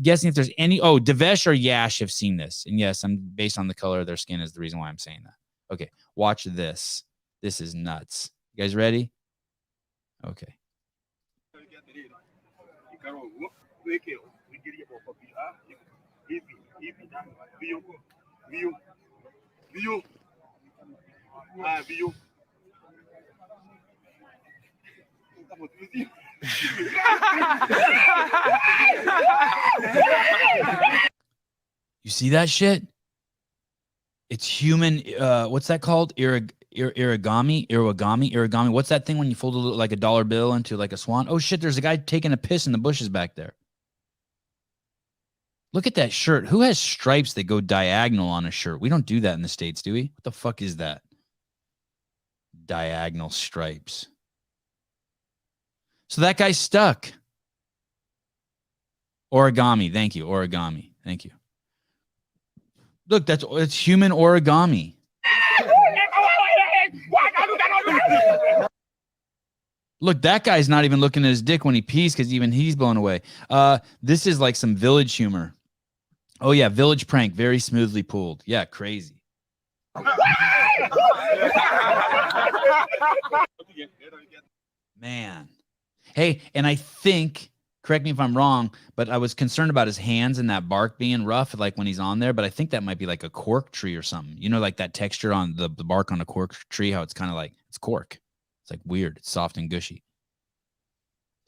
guessing if there's any. Oh, Devesh or Yash have seen this, and yes, I'm based on the color of their skin is the reason why I'm saying that. Okay, watch this. This is nuts. You guys ready? Okay. You see that shit? It's human. What's that called? Irigami. What's that thing when you fold like a dollar bill into like a swan? Oh shit! There's a guy taking a piss in the bushes back there. Look at that shirt. Who has stripes that go diagonal on a shirt? We don't do that in the States, do we? What the fuck is that? Diagonal stripes. So that guy's stuck. Origami. Thank you. Origami. Thank you. Look, it's human origami. Look, that guy's not even looking at his dick when he pees because even he's blown away. This is like some village humor. Oh, yeah. Village prank. Very smoothly pulled. Yeah. Crazy. Man. Hey, and I think, correct me if I'm wrong, but I was concerned about his hands and that bark being rough, like when he's on there. But I think that might be like a cork tree or something. You know, like that texture on the bark on a cork tree, how it's kind of like, it's cork. It's like weird. It's soft and gushy.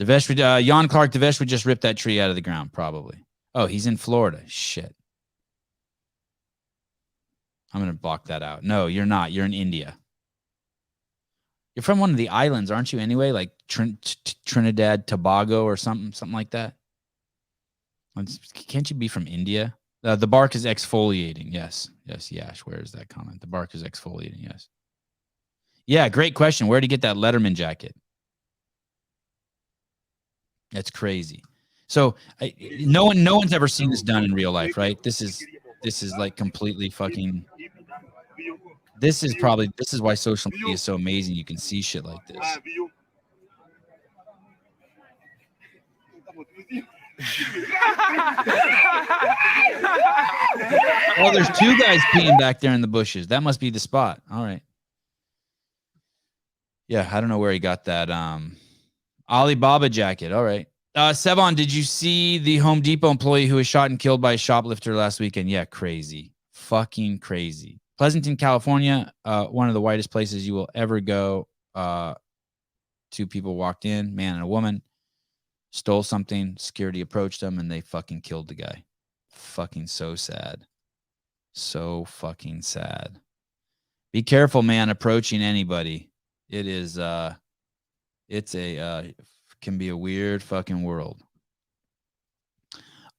Jan Clark, Devesh would just rip that tree out of the ground, probably. Oh, he's in Florida. Shit. I'm going to block that out. No, you're not. You're in India. You're from one of the islands, aren't you? Anyway, like Trinidad, Tobago, or something like that. Can't you be from India? The bark is exfoliating. Yes. Yash, where is that comment? The bark is exfoliating. Yes. Yeah, great question. Where to get that Letterman jacket? That's crazy. So no one's ever seen this done in real life, right? This is like completely fucking. This is why social media is so amazing. You can see shit like this. Oh, there's two guys peeing back there in the bushes. That must be the spot. All right. Yeah, I don't know where he got that Alibaba jacket. All right. Sevan, did you see the Home Depot employee who was shot and killed by a shoplifter last weekend? Yeah, crazy. Fucking crazy. Pleasanton, California, one of the whitest places you will ever go. Two people walked in, man and a woman, stole something. Security approached them, and they fucking killed the guy. Fucking so sad. So fucking sad. Be careful, man, approaching anybody. It is, can be a weird fucking world.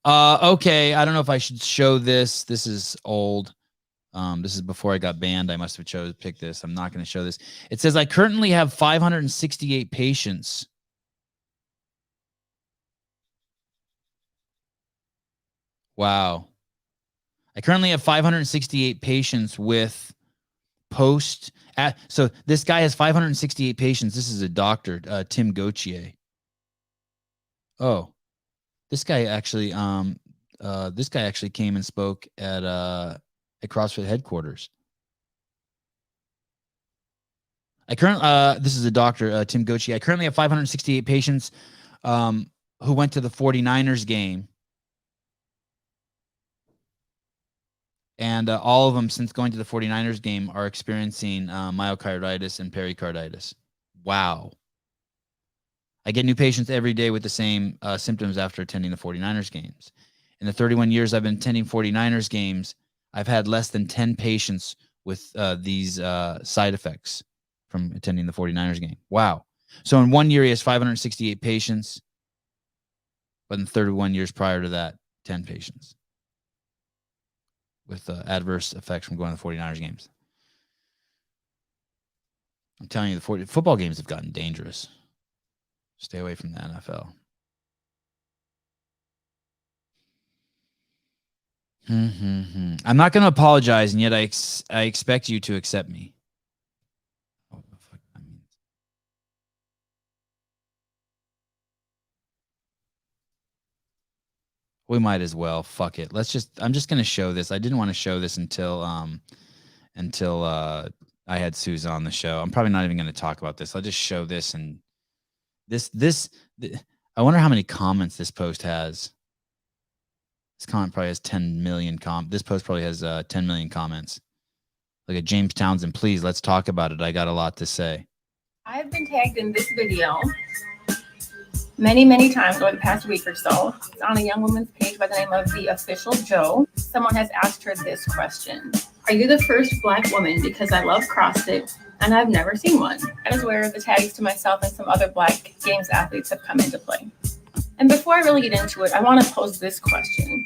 Okay, I don't know if I should show this. This is old. This is before I got banned. I must have picked this. I'm not going to show this. It says I currently have 568 patients. Wow. I currently have 568 patients with so this guy has 568 patients. This is a doctor, Tim Gauthier. Oh, this guy actually came and spoke at CrossFit headquarters. This is a doctor, Tim Gauthier. I currently have 568 patients who went to the 49ers game. And all of them, since going to the 49ers game, are experiencing myocarditis and pericarditis. Wow. I get new patients every day with the same symptoms after attending the 49ers games. In the 31 years I've been attending 49ers games, I've had less than 10 patients with these side effects from attending the 49ers game. Wow. So in 1 year, he has 568 patients. But in 31 years prior to that, 10 patients with adverse effects from going to the 49ers games. I'm telling you, the football games have gotten dangerous. Stay away from the NFL. I'm not going to apologize, and yet I expect you to accept me. What the fuck that means? We might as well. Fuck it. I'm just going to show this. I didn't want to show this until I had Susan on the show. I'm probably not even going to talk about this. I'll just show this, and I wonder how many comments this post has. This comment probably has 10 million This post probably has 10 million comments. Look at James Townsend. Please, let's talk about it. I got a lot to say. I've been tagged in this video many times over the past week or so. It's on a young woman's page by the name of The Official Joe. Someone has asked her this question. Are you the first Black woman? Because I love CrossFit and I've never seen one. That is where the tags to myself and some other Black Games athletes have come into play. And before I really get into it, I want to pose this question.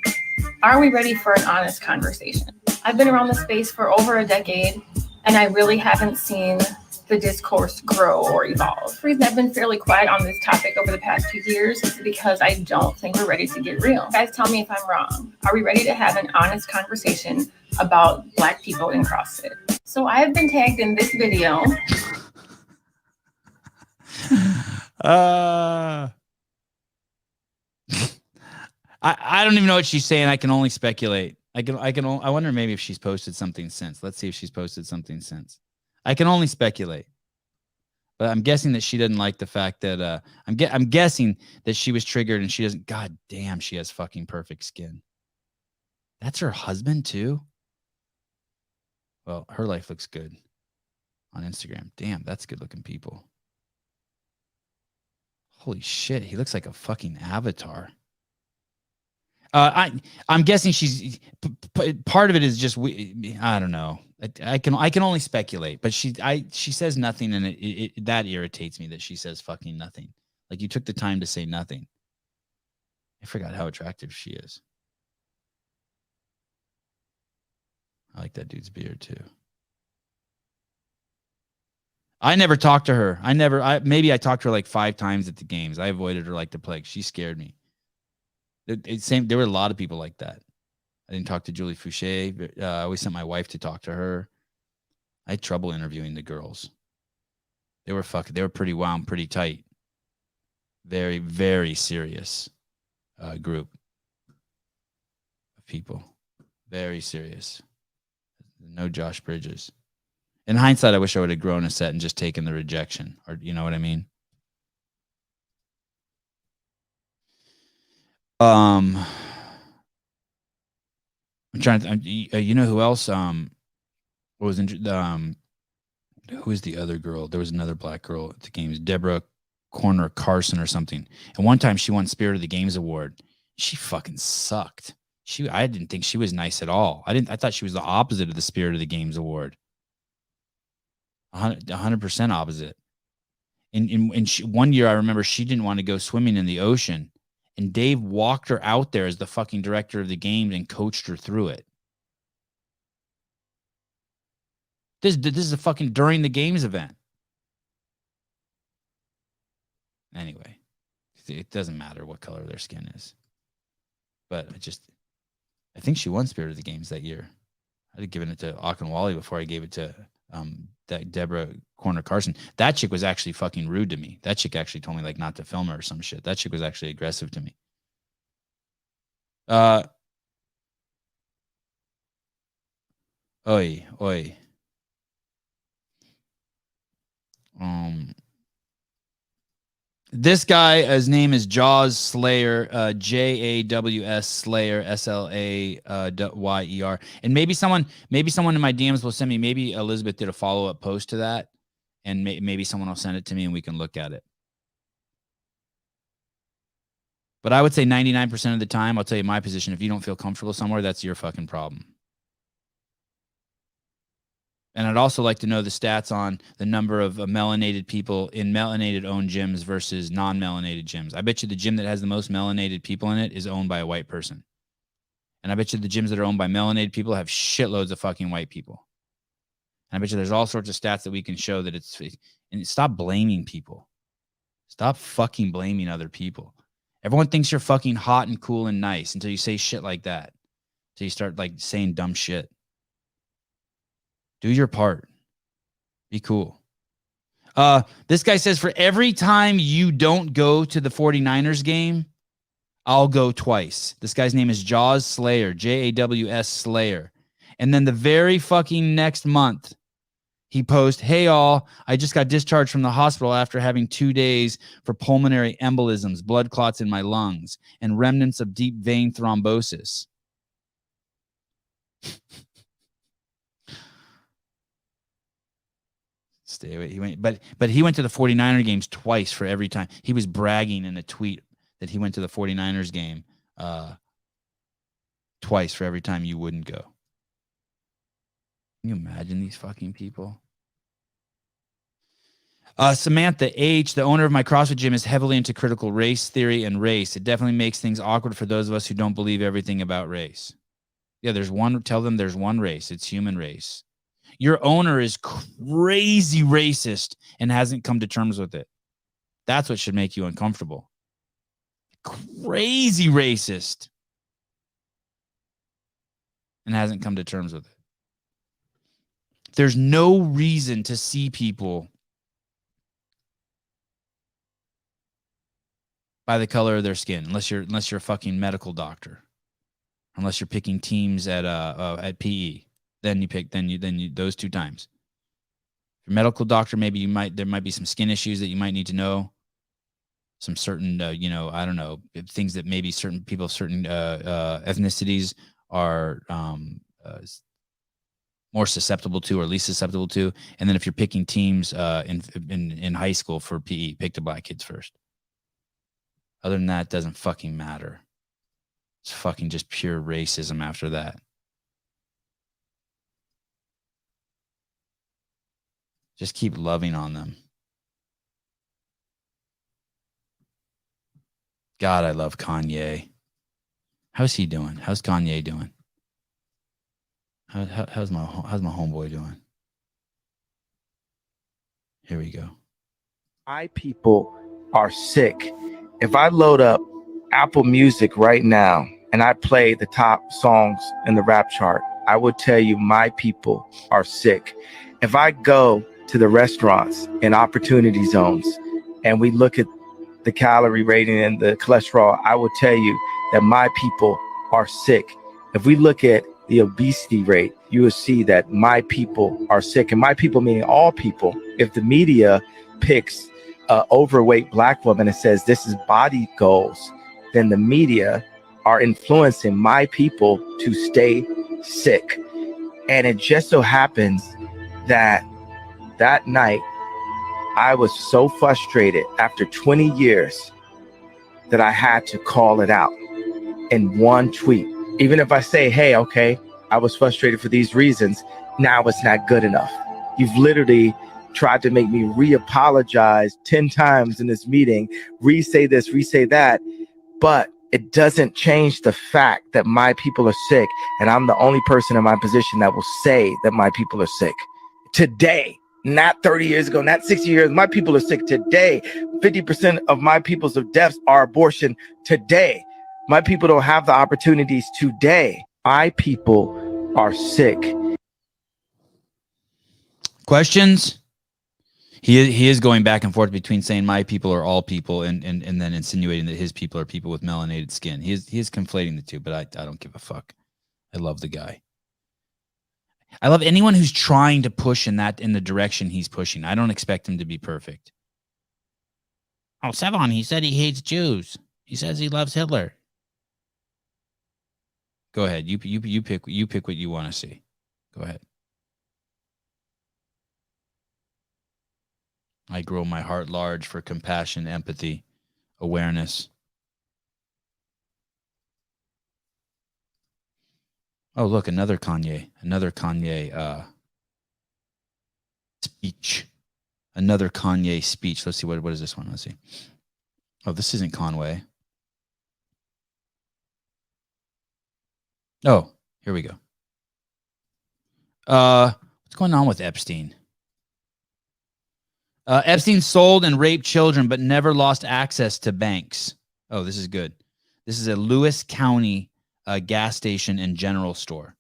Are we ready for an honest conversation? I've been around the space for over a decade, and I really haven't seen the discourse grow or evolve. The reason I've been fairly quiet on this topic over the past 2 years is because I don't think we're ready to get real. Guys, tell me if I'm wrong. Are we ready to have an honest conversation about Black people in CrossFit? So I have been tagged in this video. I don't even know what she's saying. I can only speculate. I wonder maybe if she's posted something since. Let's see if she's posted something since. I can only speculate. But I'm guessing that she didn't like the fact that I'm guessing that she was triggered and she doesn't. God damn, she has fucking perfect skin. That's her husband too. Well, her life looks good on Instagram. Damn, that's good looking people. Holy shit, he looks like a fucking avatar. I'm guessing she's part of it is just I don't know. I can only speculate, but she says nothing, and it that irritates me that she says fucking nothing. Like, you took the time to say nothing. I forgot how attractive she is. I like that dude's beard too. I never talked to her. Maybe I talked to her like 5 times at the games. I avoided her like the plague. She scared me. There were a lot of people like that. I didn't talk to Julie Fouché. I always sent my wife to talk to her. I had trouble interviewing the girls. They were pretty wound, pretty tight. Very, very serious group of people. Very serious. No Josh Bridges. In hindsight, I wish I would have grown a set and just taken the rejection. Or, you know what I mean? I'm trying to. You know who else? Who is the other girl? There was another black girl at the games, Deborah Corner Carson or something. And one time she won Spirit of the Games award. She fucking sucked. I didn't think she was nice at all. I thought she was the opposite of the Spirit of the Games award. 100% opposite. And one year I remember she didn't want to go swimming in the ocean, and Dave walked her out there as the fucking director of the games and coached her through it. This is a fucking during the games event. Anyway, it doesn't matter what color their skin is. But I think she won Spirit of the Games that year. I'd have given it to Akinwale before I gave it to that Deborah Corner Carson. That chick was actually fucking rude to me. That chick actually told me like not to film her or some shit. That chick was actually aggressive to me. Oi. This guy, his name is Jaws Slayer, Jaws Slayer, SLAYER. And maybe someone in my DMs will send me. Maybe Elizabeth did a follow-up post to that, and maybe someone will send it to me and we can look at it. But I would say 99% of the time, I'll tell you my position. If you don't feel comfortable somewhere, that's your fucking problem. And I'd also like to know the stats on the number of melanated people in melanated-owned gyms versus non-melanated gyms. I bet you the gym that has the most melanated people in it is owned by a white person. And I bet you the gyms that are owned by melanated people have shitloads of fucking white people. And I bet you there's all sorts of stats that we can show that it's... And stop blaming people. Stop fucking blaming other people. Everyone thinks you're fucking hot and cool and nice until you say shit like that. Until you start like saying dumb shit. Do your part. Be cool. This guy says, for every time you don't go to the 49ers game, I'll go twice. This guy's name is Jaws Slayer, Jaws Slayer. And then the very fucking next month, he posts, hey all, I just got discharged from the hospital after having 2 days for pulmonary embolisms, blood clots in my lungs, and remnants of deep vein thrombosis. Stay away. He went to the 49er games twice for every time. He was bragging in a tweet that he went to the 49ers game twice for every time you wouldn't go. Can you imagine these fucking people? Samantha H., the owner of my CrossFit gym, is heavily into critical race theory and race. It definitely makes things awkward for those of us who don't believe everything about race. Yeah, tell them there's one race. It's human race. Your owner is crazy racist and hasn't come to terms with it. That's what should make you uncomfortable. Crazy racist and hasn't come to terms with it. There's no reason to see people by the color of their skin, unless you're a fucking medical doctor, unless you're picking teams at PE. Then you pick those 2 times. If you're a medical doctor, maybe there might be some skin issues that you might need to know. Some certain, I don't know, things that maybe certain people of certain ethnicities are more susceptible to or least susceptible to. And then if you're picking teams in high school for PE, pick the black kids first. Other than that, it doesn't fucking matter. It's fucking just pure racism after that. Just keep loving on them. God, I love Kanye. How's he doing? How's Kanye doing? How's my homeboy doing? Here we go. My people are sick. If I load up Apple Music right now and I play the top songs in the rap chart, I would tell you my people are sick. If I go to the restaurants and opportunity zones and we look at the calorie rating and the cholesterol, I will tell you that my people are sick. If we look at the obesity rate, you will see that my people are sick. And my people meaning all people. If the media picks an overweight black woman and says this is body goals, then the media are influencing my people to stay sick. And it just so happens that that night, I was so frustrated after 20 years that I had to call it out in one tweet. Even if I say, hey, okay, I was frustrated for these reasons, now it's not good enough. You've literally tried to make me re-apologize 10 times in this meeting, re-say this, re-say that, but it doesn't change the fact that my people are sick, and I'm the only person in my position that will say that my people are sick. Today, not 30 years ago, not 60 years, my people are sick today. 50% of my people's of deaths are abortion today. My people don't have the opportunities today. My people are sick. Questions? He is going back and forth between saying my people are all people and then insinuating that his people are people with melanated skin. He is conflating the two, but I don't give a fuck. I love the guy. I love anyone who's trying to push in the direction he's pushing. I don't expect him to be perfect. Oh, Sevan, he said he hates Jews. He says he loves Hitler. Go ahead. You pick what you want to see. Go ahead. I grow my heart large for compassion, empathy, awareness. Oh, look, another Kanye speech. Another Kanye speech. Let's see, what is this one? Let's see. Oh, this isn't Conway. Oh, here we go. What's going on with Epstein? Epstein sold and raped children, but never lost access to banks. Oh, this is good. This is a Lewis County gas station and general store.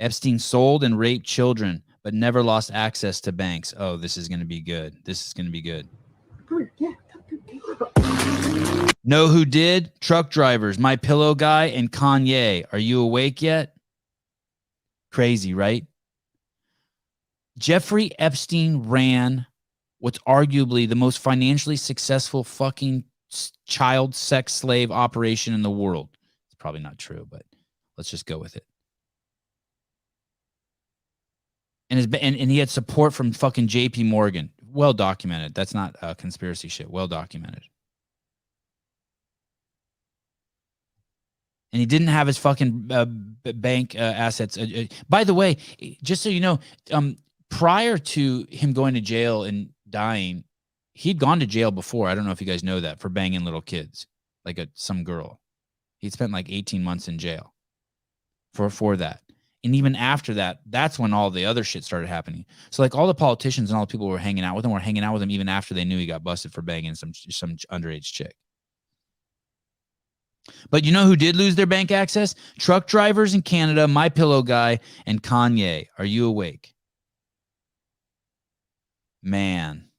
Epstein sold and raped children, but never lost access to banks. Oh, this is going to be good. This is going to be good. Know who did? Truck drivers, My Pillow guy, and Kanye. Are you awake yet? Crazy, right? Jeffrey Epstein ran what's arguably the most financially successful fucking child sex slave operation in the world. It's probably not true, but let's just go with it. And he had support from fucking JP Morgan. Well documented. That's not conspiracy shit. Well documented. And he didn't have his fucking bank assets. By the way, just so you know, prior to him going to jail and dying, he'd gone to jail before. I don't know if you guys know that, for banging little kids, like some girl. He'd spent like 18 months in jail for that. And even after that, that's when all the other shit started happening. So like all the politicians and all the people who were hanging out with him even after they knew he got busted for banging some underage chick. But you know who did lose their bank access? Truck drivers in Canada, My Pillow guy, and Kanye. Are you awake? Man,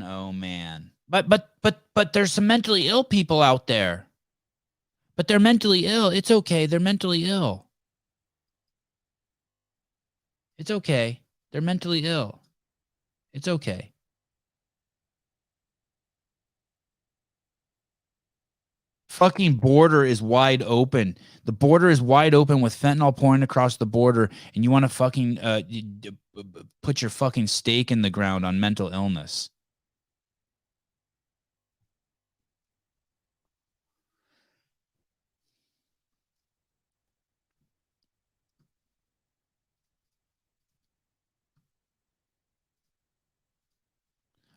oh man. But there's some mentally ill people out there. But they're mentally ill. It's okay. They're mentally ill. It's okay. They're mentally ill. It's okay. Fucking border is wide open. The border is wide open with fentanyl pouring across the border, and you want to fucking put your fucking stake in the ground on mental illness.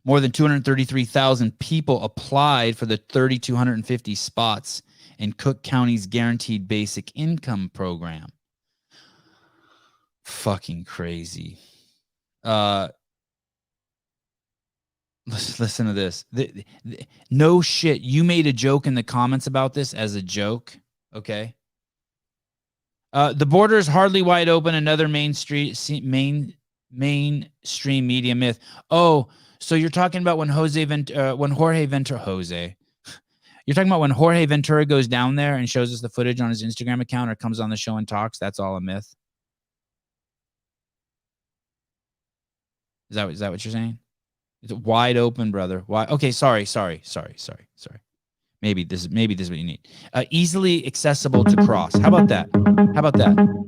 More than 233,000 people applied for the 3,250 spots in Cook County's Guaranteed Basic Income Program. Fucking crazy. Listen to this. No shit. You made a joke in the comments about this as a joke. Okay. The border is hardly wide open. Another mainstream media myth. Oh, so you're talking about when Jorge Ventura, you're talking about when Jorge Ventura goes down there and shows us the footage on his Instagram account or comes on the show and talks. That's all a myth. Is that what you're saying? Is it wide open, brother? Why? Okay, sorry. Maybe this is what you need. Easily accessible to cross. How about that?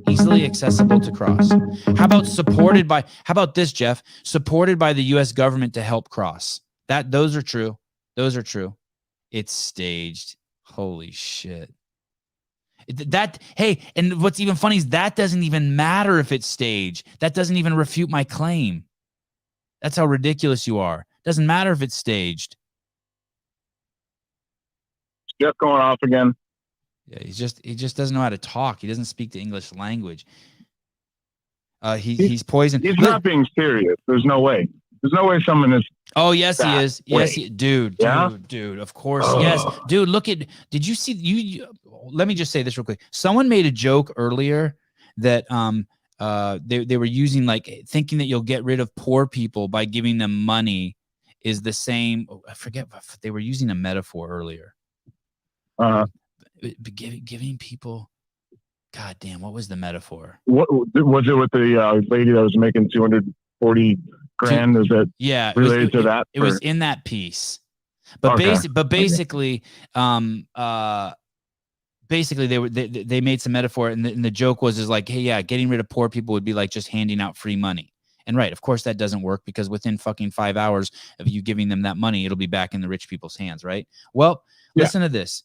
Easily accessible to cross. How about this, Jeff? Supported by the U.S. government to help cross. Those are true. It's staged. Holy shit. Hey, and what's even funny is that doesn't even matter if it's staged. That doesn't even refute my claim. That's how ridiculous you are. Doesn't matter if it's staged. Jeff going off again. Yeah, he just doesn't know how to talk. He doesn't speak the English language. He's poisoned. He's not being serious. There's no way. There's no way someone is. Oh, yes, he is. Yes, dude. Of course. Yes. Dude, did you see let me just say this real quick. Someone made a joke earlier that they were using, like, thinking that you'll get rid of poor people by giving them money is the same. I forget. They were using a metaphor earlier. Giving people, God damn, what was the metaphor? What was it with the lady that was making $240,000? Is that related to that? It was in that piece, but basically, they made some metaphor, and the joke was like, hey, yeah, getting rid of poor people would be like just handing out free money. And right, of course, that doesn't work, because within fucking 5 hours of you giving them that money, it'll be back in the rich people's hands, right? Well, listen to this.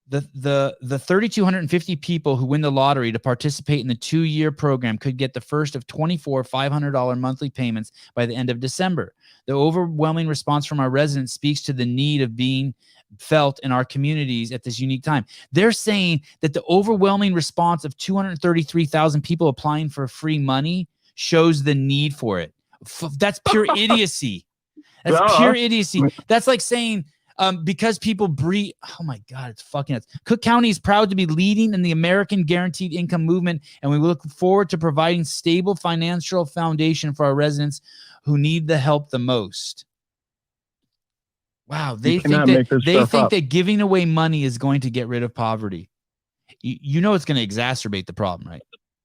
The 3,250 people who win the lottery to participate in the 2-year program could get the first of 24 $500 monthly payments by the end of December. The overwhelming response from our residents speaks to the need of being felt in our communities at this unique time. They're saying that the overwhelming response of 233,000 people applying for free money shows the need for it. That's pure idiocy. That's pure idiocy. That's like saying, because people breathe. Oh my God, it's fucking nuts. Cook County is proud to be leading in the American Guaranteed Income movement, and we look forward to providing stable financial foundation for our residents who need the help the most. Wow, they think that giving away money is going to get rid of poverty. You know it's going to exacerbate the problem, right?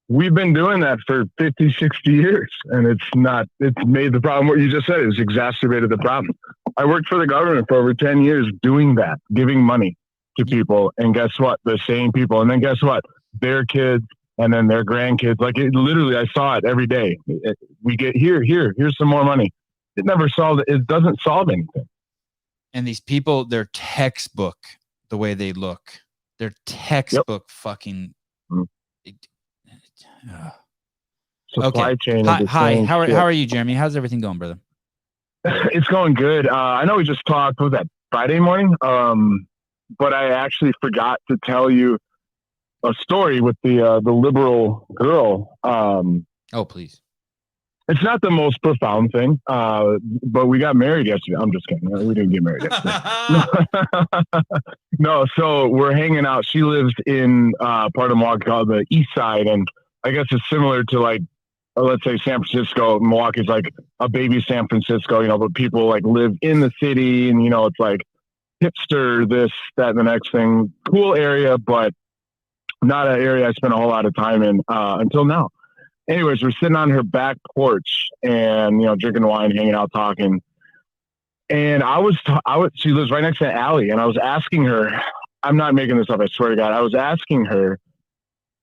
We've been doing that for 50, 60 years, and it's made the problem, what you just said, it's exacerbated the problem. I worked for the government for over 10 years doing that, giving money to people. And guess what? The same people. And then guess what? Their kids and then their grandkids. Like, it literally, I saw it every day. We get here's some more money. It doesn't solve anything. And these people, they're textbook the way they look. They're textbook fucking. Supply chain. Hi. How are you, Jeremy? How's everything going, brother? It's going good. I know we just talked, was that Friday morning? But I actually forgot to tell you a story with the liberal girl. Oh, please. It's not the most profound thing, but we got married yesterday. I'm just kidding. We didn't get married yesterday. No, so we're hanging out. She lives in part of Milwaukee called the East Side, and I guess it's similar to, like, let's say San Francisco. Milwaukee's like a baby San Francisco, but people like live in the city, and it's like hipster, this, that, and the next thing. Cool area, but not an area I spent a whole lot of time in until now. Anyways, we're sitting on her back porch and drinking wine, hanging out, talking. And she lives right next to the alley, and I was asking her. I'm not making this up. I swear to God, I was asking her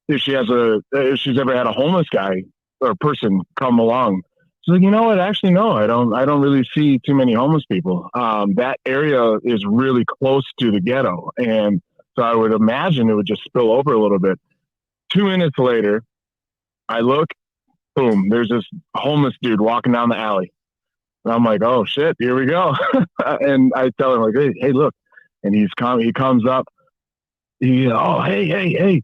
if she's ever had a homeless guy or person come along. She's like, you know what? Actually, no, I don't really see too many homeless people. That area is really close to the ghetto. And so I would imagine it would just spill over a little bit. 2 minutes later, I look, boom, there's this homeless dude walking down the alley. And I'm like, oh shit, here we go. And I tell him like, hey, look. And he comes up. Oh, hey.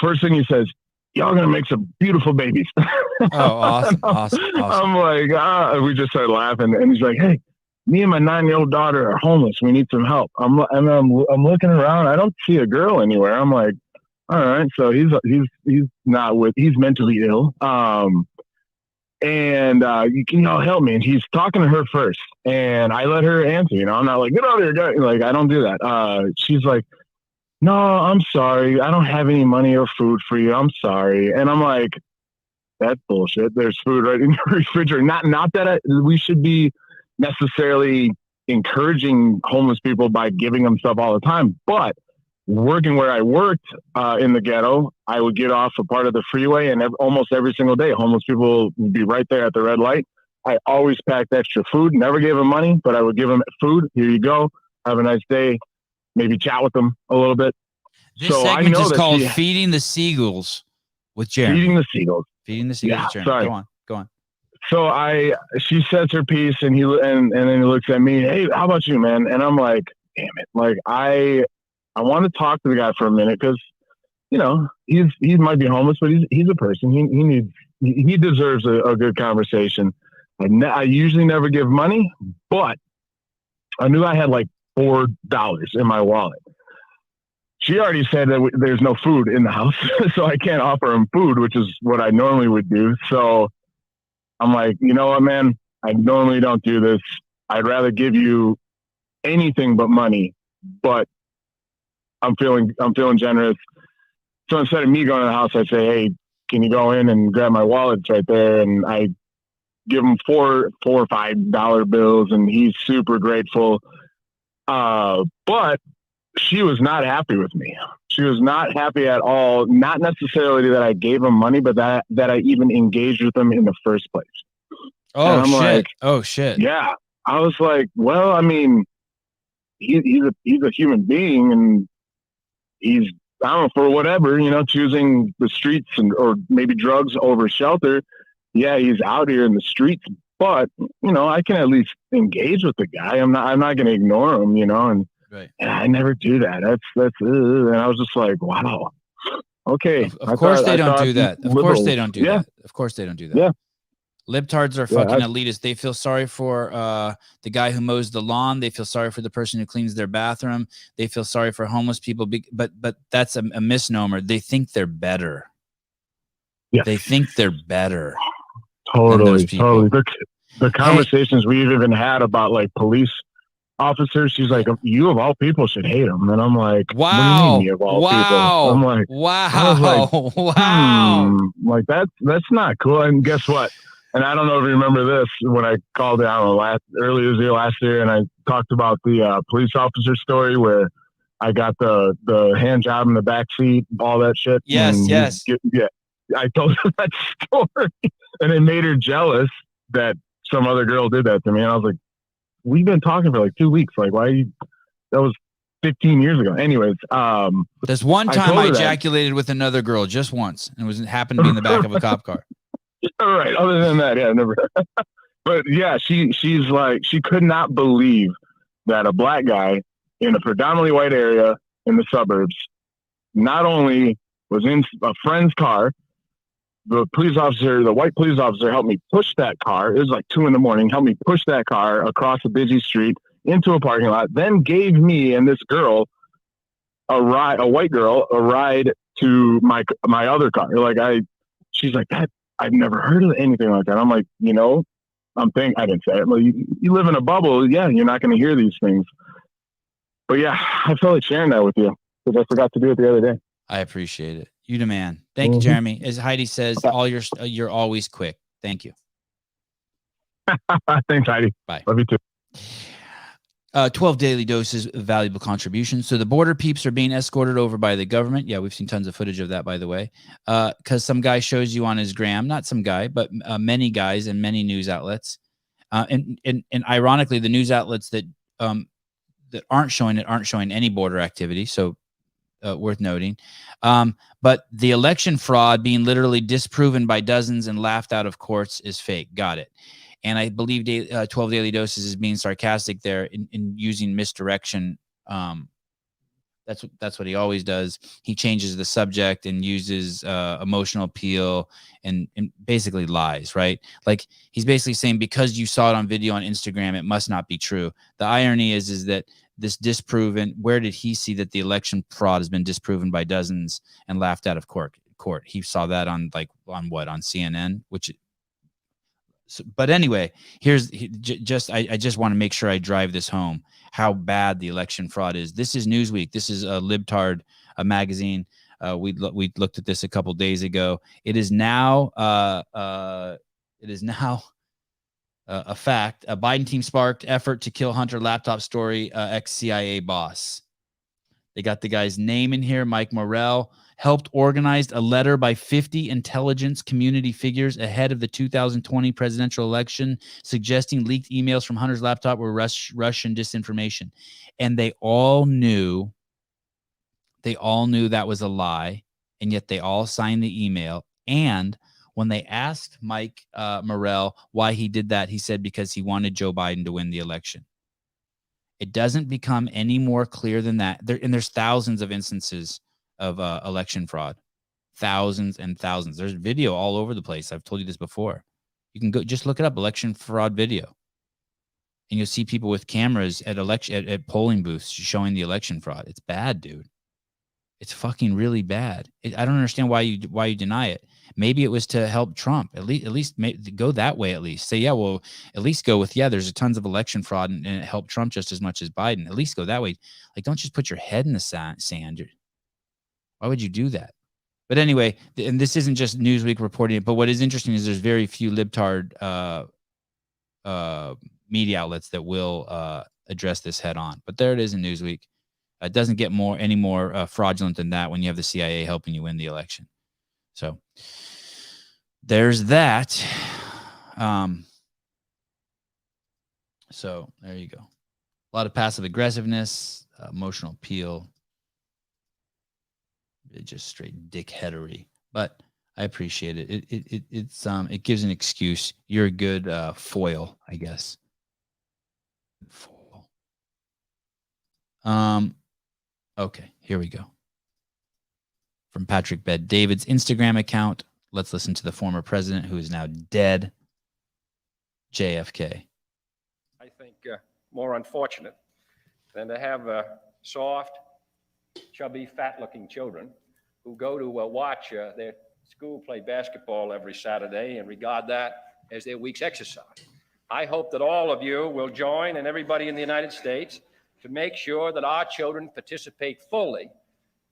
First thing he says, y'all gonna make some beautiful babies. Oh, awesome. I'm like, we just started laughing. And he's like, hey, me and my 9-year-old daughter are homeless. We need some help. I'm looking around. I don't see a girl anywhere. I'm like, all right. So he's mentally ill. And can y'all help me? And he's talking to her first, and I let her answer. I'm not like, get out of here, guy. Like, I don't do that. She's like, no, I'm sorry. I don't have any money or food for you. I'm sorry. And I'm like, that's bullshit. There's food right in your refrigerator. Not that we should be necessarily encouraging homeless people by giving them stuff all the time, but working where I worked in the ghetto, I would get off a part of the freeway, and almost every single day, homeless people would be right there at the red light. I always packed extra food, never gave them money, but I would give them food. Here you go. Have a nice day. Maybe chat with them a little bit. This segment is called Feeding the Seagulls with Jeremy. Feeding the Seagulls. Feeding the Seagulls with Jeremy. Sorry. Go on. So she says her piece, and then he looks at me. Hey, how about you, man? And I'm like, damn it. Like, I want to talk to the guy for a minute because, he might be homeless, but he's a person. He deserves a good conversation. I usually never give money, but I knew I had like $4 in my wallet. She already said that there's no food in the house, so I can't offer him food, which is what I normally would do. So I'm like, you know what, man? I normally don't do this. I'd rather give you anything but money, but I'm feeling generous. So instead of me going to the house, I say, hey, can you go in and grab my wallet? It's right there. And I give him $4 or $5 bills, and he's super grateful. But she was not happy with me. She was not happy at all. Not necessarily that I gave him money, but that I even engaged with him in the first place. Oh shit. Yeah. I was like, well, I mean, he's a human being, and he's, I don't know, for whatever, choosing the streets or maybe drugs over shelter. Yeah, he's out here in the streets, but I can at least engage with the guy. I'm not going to ignore him, and right. And I never do that. That's and I was just like, wow. Okay. Of course they don't do that. Of course they don't do Yeah. that. Of course they don't do that. Yeah. Libtards are fucking elitists. They feel sorry for the guy who mows the lawn. They feel sorry for the person who cleans their bathroom. They feel sorry for homeless people. But that's a misnomer. They think they're better. Yeah. They think they're better. Totally. The conversations we've even had about like police officers, she's like, you of all people should hate them. And I'm like, wow. What do you mean, of all people? I'm like, wow. Wow. Like that's not cool. And guess what? And I don't know if you remember this when I called it, I don't know, earlier this year, last year, and I talked about the police officer story where I got the hand job in the back seat, all that shit. Yes. Yeah. I told her that story, and it made her jealous that some other girl did that to me. And I was like, we've been talking for like 2 weeks. Like, that was 15 years ago. Anyways, there's one time I ejaculated with another girl just once, and it happened to be in the back of a cop car. All right. Other than that, yeah, never. But yeah, she's like, she could not believe that a black guy in a predominantly white area in the suburbs not only was in a friend's car, the white police officer helped me push that car. It was like 2 a.m. Helped me push that car across a busy street into a parking lot, then gave me and this girl a white girl, a ride to my other car. She's like, that, I've never heard of anything like that. I'm like, I didn't say it. Well, you live in a bubble. Yeah, you're not going to hear these things. But yeah, I felt like sharing that with you because I forgot to do it the other day. I appreciate it. You the man. Thank you, Jeremy. As Heidi says, you're always quick. Thank you. Thanks, Heidi. Bye. Love you too. 12 daily doses of valuable contributions. So the border peeps are being escorted over by the government. Yeah, we've seen tons of footage of that, by the way. Because some guy shows you on his gram, not some guy, but many guys and many news outlets. And ironically, the news outlets that aren't showing any border activity. So worth noting. But the election fraud being literally disproven by dozens and laughed out of courts is fake. Got it. And I believe 12 Daily Doses is being sarcastic there in using misdirection. That's what he always does. He changes the subject and uses emotional appeal and basically lies, right? Like he's basically saying because you saw it on video on Instagram, it must not be true. The irony is that this disproven, where did he see that the election fraud has been disproven by dozens and laughed out of court? He saw that on CNN, but anyway, I just want to make sure I drive this home, how bad the election fraud is. This is Newsweek. This is a libtard magazine. We looked at this a couple days ago. It is now a fact. A Biden team sparked effort to kill Hunter laptop story ex-CIA boss. They got the guy's name in here. Mike Morrell helped organize a letter by 50 intelligence community figures ahead of the 2020 presidential election, suggesting leaked emails from Hunter's laptop were Russian disinformation. And they all knew that was a lie, and yet they all signed the email. And when they asked Mike Morrell why he did that, he said because he wanted Joe Biden to win the election. It doesn't become any more clear than that. There's thousands of instances of election fraud, thousands and thousands. There's video all over the place. I've told you this before. You can go just look it up, election fraud video, and you'll see people with cameras at polling booths showing the election fraud. It's bad, dude. It's fucking really bad. I don't understand why you deny it. Maybe it was to help Trump. At least go that way. At least say, yeah. Well, at least go with there's tons of election fraud and it helped Trump just as much as Biden. At least go that way. Like, don't just put your head in the sand. Why would you do that? But anyway, and this isn't just Newsweek reporting it. But what is interesting is there's very few libtard media outlets that will address this head on. But there it is in Newsweek. It doesn't get any more fraudulent than that when you have the CIA helping you win the election. So there's that. So there you go. A lot of passive aggressiveness, emotional appeal, just straight dickheadery. But I appreciate it. It gives an excuse. You're a good foil, I guess. Foil. Okay, here we go. From Patrick Bed David's Instagram account. Let's listen to the former president who is now dead, JFK. I think more unfortunate than to have soft, chubby, fat-looking children who go to watch their school play basketball every Saturday and regard that as their week's exercise. I hope that all of you will join, and everybody in the United States, to make sure that our children participate fully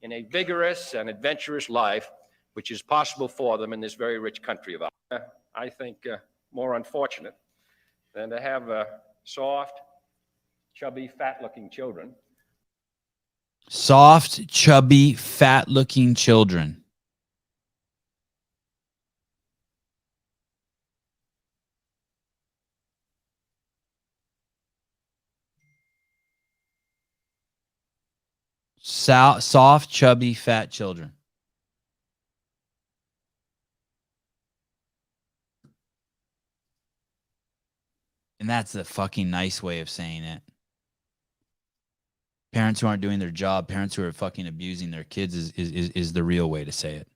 in a vigorous and adventurous life, which is possible for them in this very rich country of ours. I think more unfortunate than to have soft, chubby, fat-looking children. Soft, chubby, fat-looking children. Soft, chubby, fat children. And that's a fucking nice way of saying it. Parents who aren't doing their job, parents who are fucking abusing their kids is the real way to say it.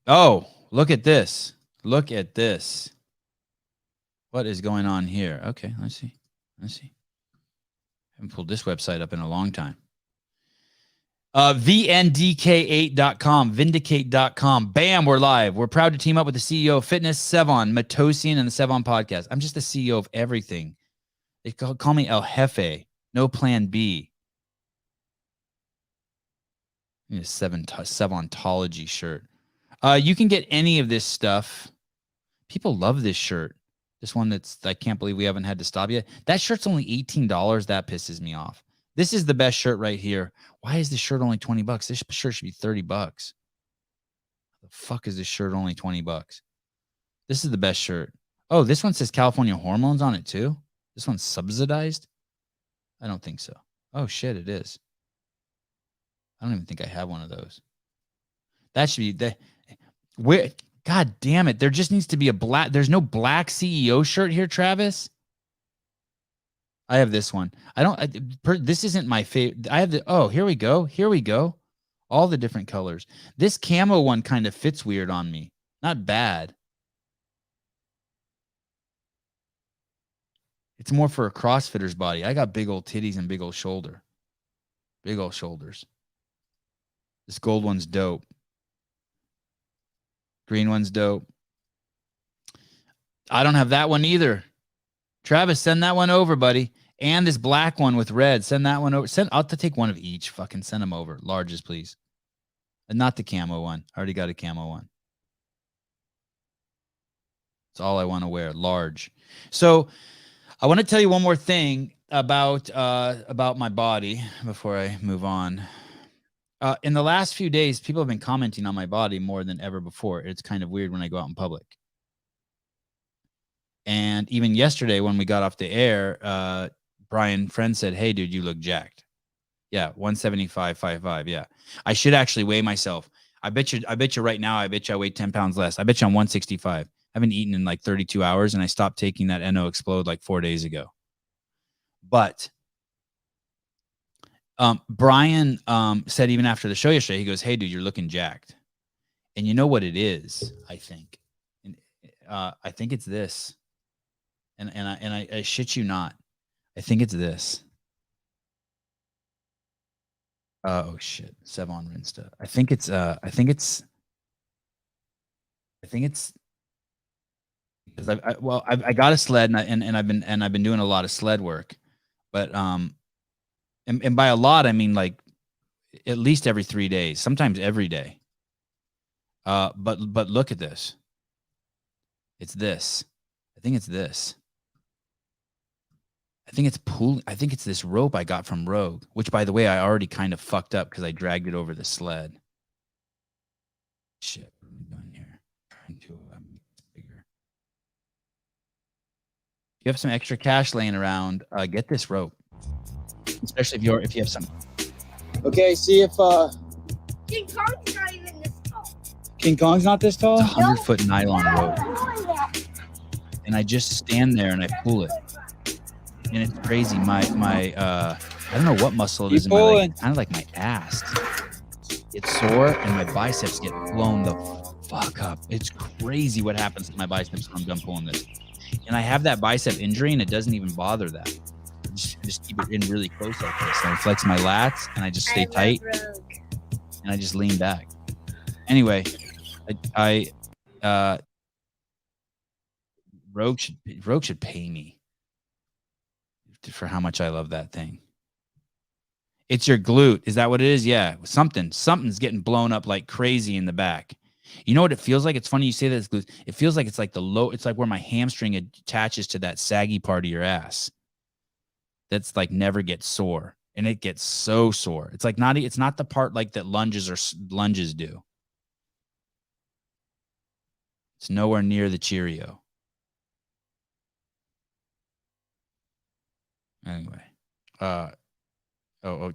Oh, look at this. Look at this. What is going on here? Okay, let's see. I haven't pulled this website up in a long time. VNDK8.com, Vindicate.com. Bam, we're live. We're proud to team up with the CEO of Fitness, Sevan Matosian, and the Sevan Podcast. I'm just the CEO of everything. They call me El Jefe. No plan B. I need a Sevantology shirt. You can get any of this stuff. People love this shirt. This one I can't believe we haven't had to stop yet. That shirt's only $18. That pisses me off. This is the best shirt right here. Why is this shirt only $20? This shirt should be $30. The fuck is this shirt only $20? This is the best shirt. Oh, this one says California Hormones on it too. This one's subsidized? I don't think so. Oh shit, it is. I don't even think I have one of those. That should be the where. God damn it! There just needs to be a black. There's no black CEO shirt here, Travis. I have this one. This isn't my favorite. I have the. Oh, here we go. Here we go. All the different colors. This camo one kind of fits weird on me. Not bad. It's more for a CrossFitter's body. I got big old titties and big old shoulder. Big old shoulders. This gold one's dope. Green one's dope. I don't have that one either. Travis, send that one over, buddy. And this black one with red. Send that one over. I'll have to take one of each. Fucking send them over. Larges, please. And not the camo one. I already got a camo one. That's all I want to wear. Large. So I want to tell you one more thing about my body before I move on. In the last few days, people have been commenting on my body more than ever before. It's kind of weird when I go out in public. And even yesterday when we got off the air, Brian Friend said, "Hey, dude, you look jacked." Yeah, 175.55. Yeah, I should actually weigh myself. I bet you right now, I weigh 10 pounds less. I bet you I'm 165. I haven't eaten in like 32 hours, and I stopped taking that NO Explode like 4 days ago. But Brian said even after the show yesterday, he goes, "Hey, dude, you're looking jacked." And you know what it is, I think? I think it's this. And I shit you not. I think it's this. Oh shit, Sevan Rinsta. I think it's because I got a sled and I've been doing a lot of sled work, but and by a lot I mean like at least every 3 days, sometimes every day. But look at this. It's this. I think it's this. I think it's this rope I got from Rogue, which by the way I already kind of fucked up because I dragged it over the sled. Shit, what am I doing here? Trying to bigger. If you have some extra cash laying around, get this rope. Especially if you have some. Okay, see if King Kong's not even this tall. King Kong's not this tall? It's a 100-foot nylon rope. And I just stand there and I pull it. And it's crazy. My I don't know what muscle it is in my leg. It's kind of like my ass. It's sore and my biceps get blown the fuck up. It's crazy what happens to my biceps when I'm done pulling this. And I have that bicep injury and it doesn't even bother that. I just keep it in really close like this. And I flex my lats and I just stay tight. And I just lean back. Anyway, Rogue should pay me for how much I love that thing. It's your glute. Is that what it is? Yeah. Something's getting blown up like crazy in the back. You know what it feels like? It's funny you say that it's glute. It feels like it's like it's like where my hamstring attaches to that saggy part of your ass. That's like never gets sore. And it gets so sore. It's like it's not the part like that lunges do. It's nowhere near the Cheerio. Anyway,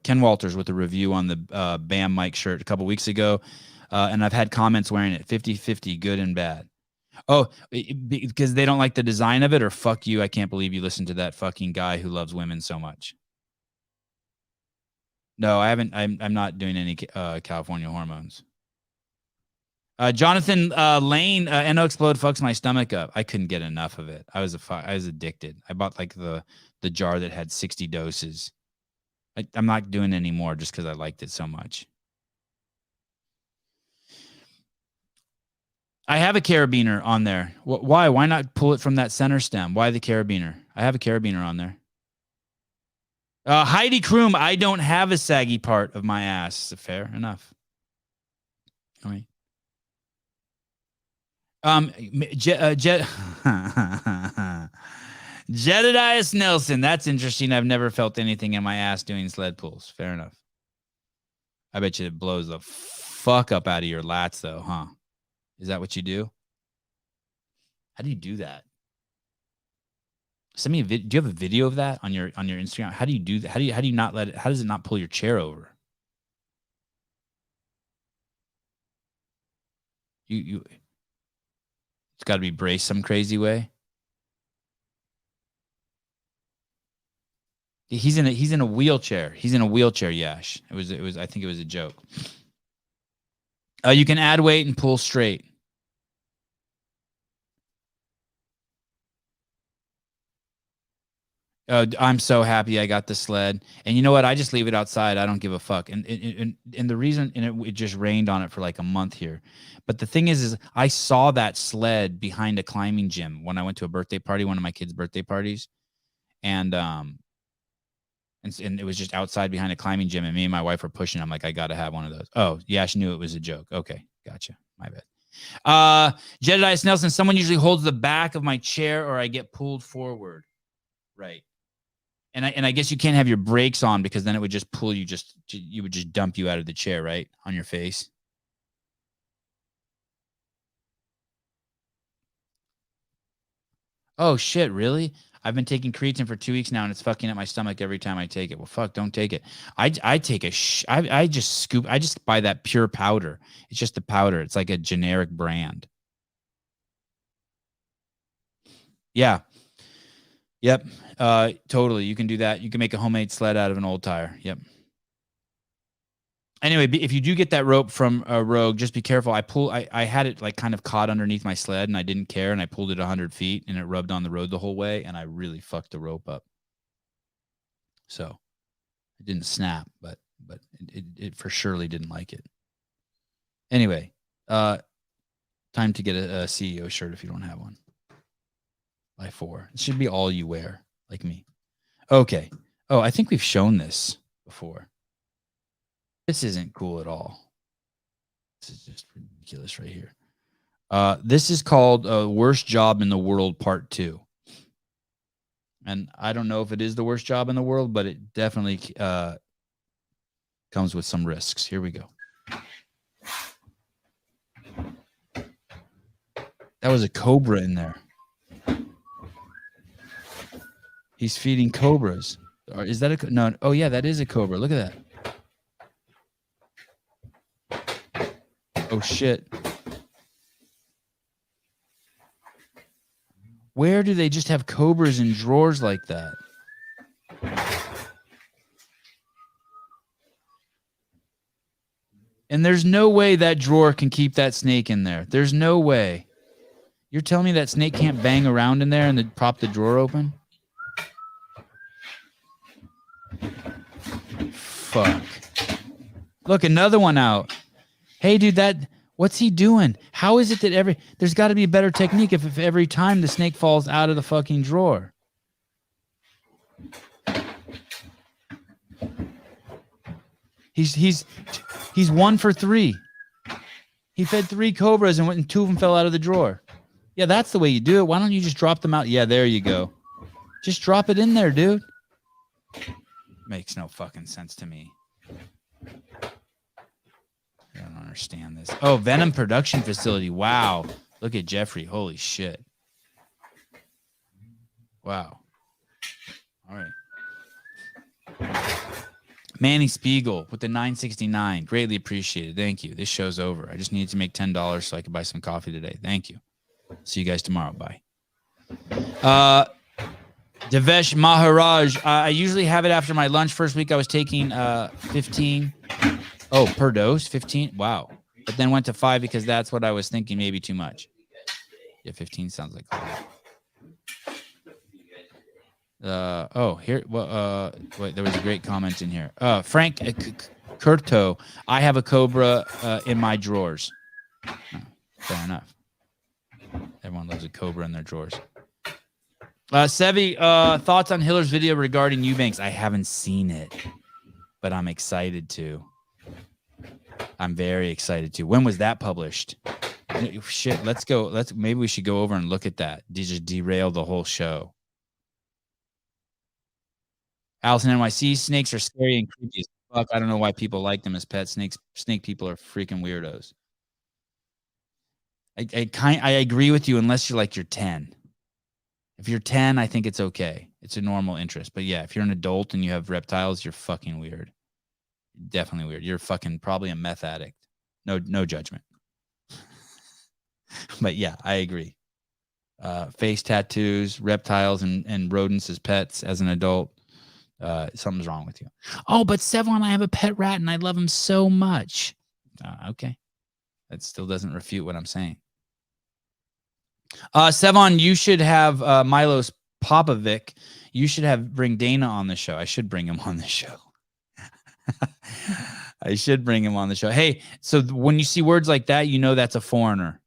Ken Walters with a review on the Bam Mike shirt a couple weeks ago, and I've had comments wearing it 50-50, good and bad. Oh, because they don't like the design of it, or fuck you, I can't believe you listen to that fucking guy who loves women so much. No, I haven't. I'm not doing any California hormones. Jonathan Lane, NO Explode fucks my stomach up. I couldn't get enough of it. I was addicted. I bought like the jar that had 60 doses. I'm not doing it anymore just because I liked it so much. I have a carabiner on there. Why? Why not pull it from that center stem? Why the carabiner? I have a carabiner on there. Heidi Kroom, I don't have a saggy part of my ass. Fair enough. All right. Jedediah Nelson. That's interesting. I've never felt anything in my ass doing sled pulls. Fair enough. I bet you it blows the fuck up out of your lats, though, huh? Is that what you do? How do you do that? Send me a video. Do you have a video of that on your Instagram? How do you do that? How do you not let it? How does it not pull your chair over? It's got to be braced some crazy way. He's in a wheelchair. He's in a wheelchair, Yash. It was I think it was a joke. You can add weight and pull straight. I'm so happy I got the sled. And you know what? I just leave it outside. I don't give a fuck. And the reason, and it just rained on it for like a month here. But the thing is I saw that sled behind a climbing gym when I went to a birthday party, one of my kids' birthday parties. And it was just outside behind a climbing gym. And me and my wife were pushing. I'm like, I got to have one of those. Oh, Yash knew it was a joke. Okay. Gotcha. My bad. Jedediah Nelson, someone usually holds the back of my chair or I get pulled forward. Right. And I guess you can't have your brakes on because then it would just pull you, you would just dump you out of the chair, right? On your face. Oh shit, really? I've been taking creatine for 2 weeks now and it's fucking up my stomach every time I take it. Well, fuck, don't take it. I just buy that pure powder. It's just the powder. It's like a generic brand. Yeah. Yep. Totally. You can do that. You can make a homemade sled out of an old tire. Yep. Anyway, if you do get that rope from Rogue, just be careful. I had it like kind of caught underneath my sled and I didn't care. And I pulled it 100 feet and it rubbed on the road the whole way. And I really fucked the rope up. So it didn't snap, but it for surely didn't like it. Anyway, time to get a CEO shirt if you don't have one. By 4. It should be all you wear, like me. Okay. Oh, I think we've shown this before. This isn't cool at all. This is just ridiculous right here. This is called Worst Job in the World Part 2. And I don't know if it is the worst job in the world, but it definitely comes with some risks. Here we go. That was a cobra in there. He's feeding cobras. Or is that a no? Oh yeah, that is a cobra. Look at that. Oh shit. Where do they just have cobras in drawers like that? And there's no way that drawer can keep that snake in there. There's no way. You're telling me that snake can't bang around in there and then prop the drawer open? Fuck. Look, another one out. Hey, dude, what's he doing? How is it that there's got to be a better technique if every time the snake falls out of the fucking drawer? He's 1 for 3. He fed 3 cobras and 2 of them fell out of the drawer. Yeah, that's the way you do it. Why don't you just drop them out? Yeah, there you go. Just drop it in there, dude. Makes no fucking sense to me. I don't understand this. Oh, Venom production facility. Wow. Look at Jeffrey. Holy shit. Wow. All right. Manny Spiegel with the 969. Greatly appreciated. Thank you. This show's over. I just needed to make $10 so I could buy some coffee today. Thank you. See you guys tomorrow. Bye. Devesh Maharaj. I usually have it after my lunch. First week I was taking 15. Oh, per dose, 15. Wow. But then went to 5 because that's what I was thinking. Maybe too much. Yeah, 15 sounds like a lot. Oh, here. Well, wait, there was a great comment in here. Frank Curto. I have a cobra in my drawers. Oh, fair enough. Everyone loves a cobra in their drawers. Sevi, thoughts on Hiller's video regarding Eubanks? I haven't seen it, but I'm excited to. I'm very excited to. When was that published? Shit, let's go. Maybe we should go over and look at that. Just derail the whole show. Allison NYC, snakes are scary and creepy as fuck. I don't know why people like them as pets. Snake people are freaking weirdos. I agree with you unless you're 10. If you're 10, I think it's okay. It's a normal interest. But yeah, if you're an adult and you have reptiles, you're fucking weird. Definitely weird. You're fucking probably a meth addict. No judgment. But yeah, I agree. Face tattoos, reptiles and rodents as pets as an adult. Something's wrong with you. Oh, but Sevan, I have a pet rat and I love him so much. Okay. That still doesn't refute what I'm saying. Sevan, you should have Milos Popovic. You should bring Dana on the show. I should bring him on the show. I should bring him on the show. Hey, so when you see words like that, you know that's a foreigner.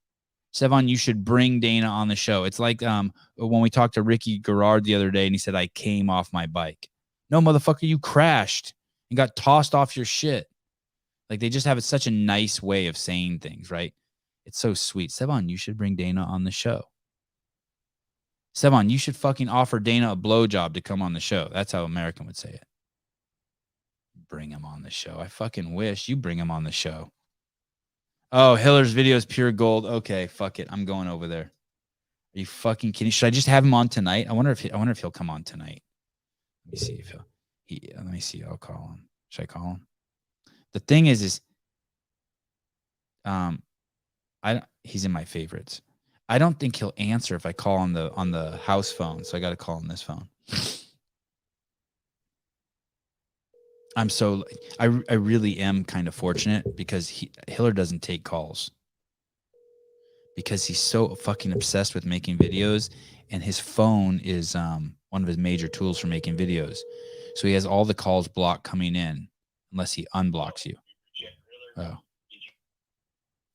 Sevan, you should bring Dana on the show. It's like when we talked to Ricky Garrard the other day and he said, I came off my bike. No, motherfucker, you crashed and got tossed off your shit. Like they just have such a nice way of saying things, right? It's so sweet. Sevan, you should bring Dana on the show. Sevan, you should fucking offer Dana a blowjob to come on the show. That's how American would say it. Bring him on the show. I fucking wish you bring him on the show. Oh, Hiller's video is pure gold. Okay, fuck it. I'm going over there. Are you fucking kidding? Should I just have him on tonight? I wonder if he'll come on tonight. Let me see if let me see. I'll call him. Should I call him? The thing is he's in my favorites. I don't think he'll answer if I call on the house phone. So I got to call on this phone. I really am kind of fortunate because Hiller doesn't take calls because he's so fucking obsessed with making videos, and his phone is one of his major tools for making videos. So he has all the calls blocked coming in unless he unblocks you. Oh.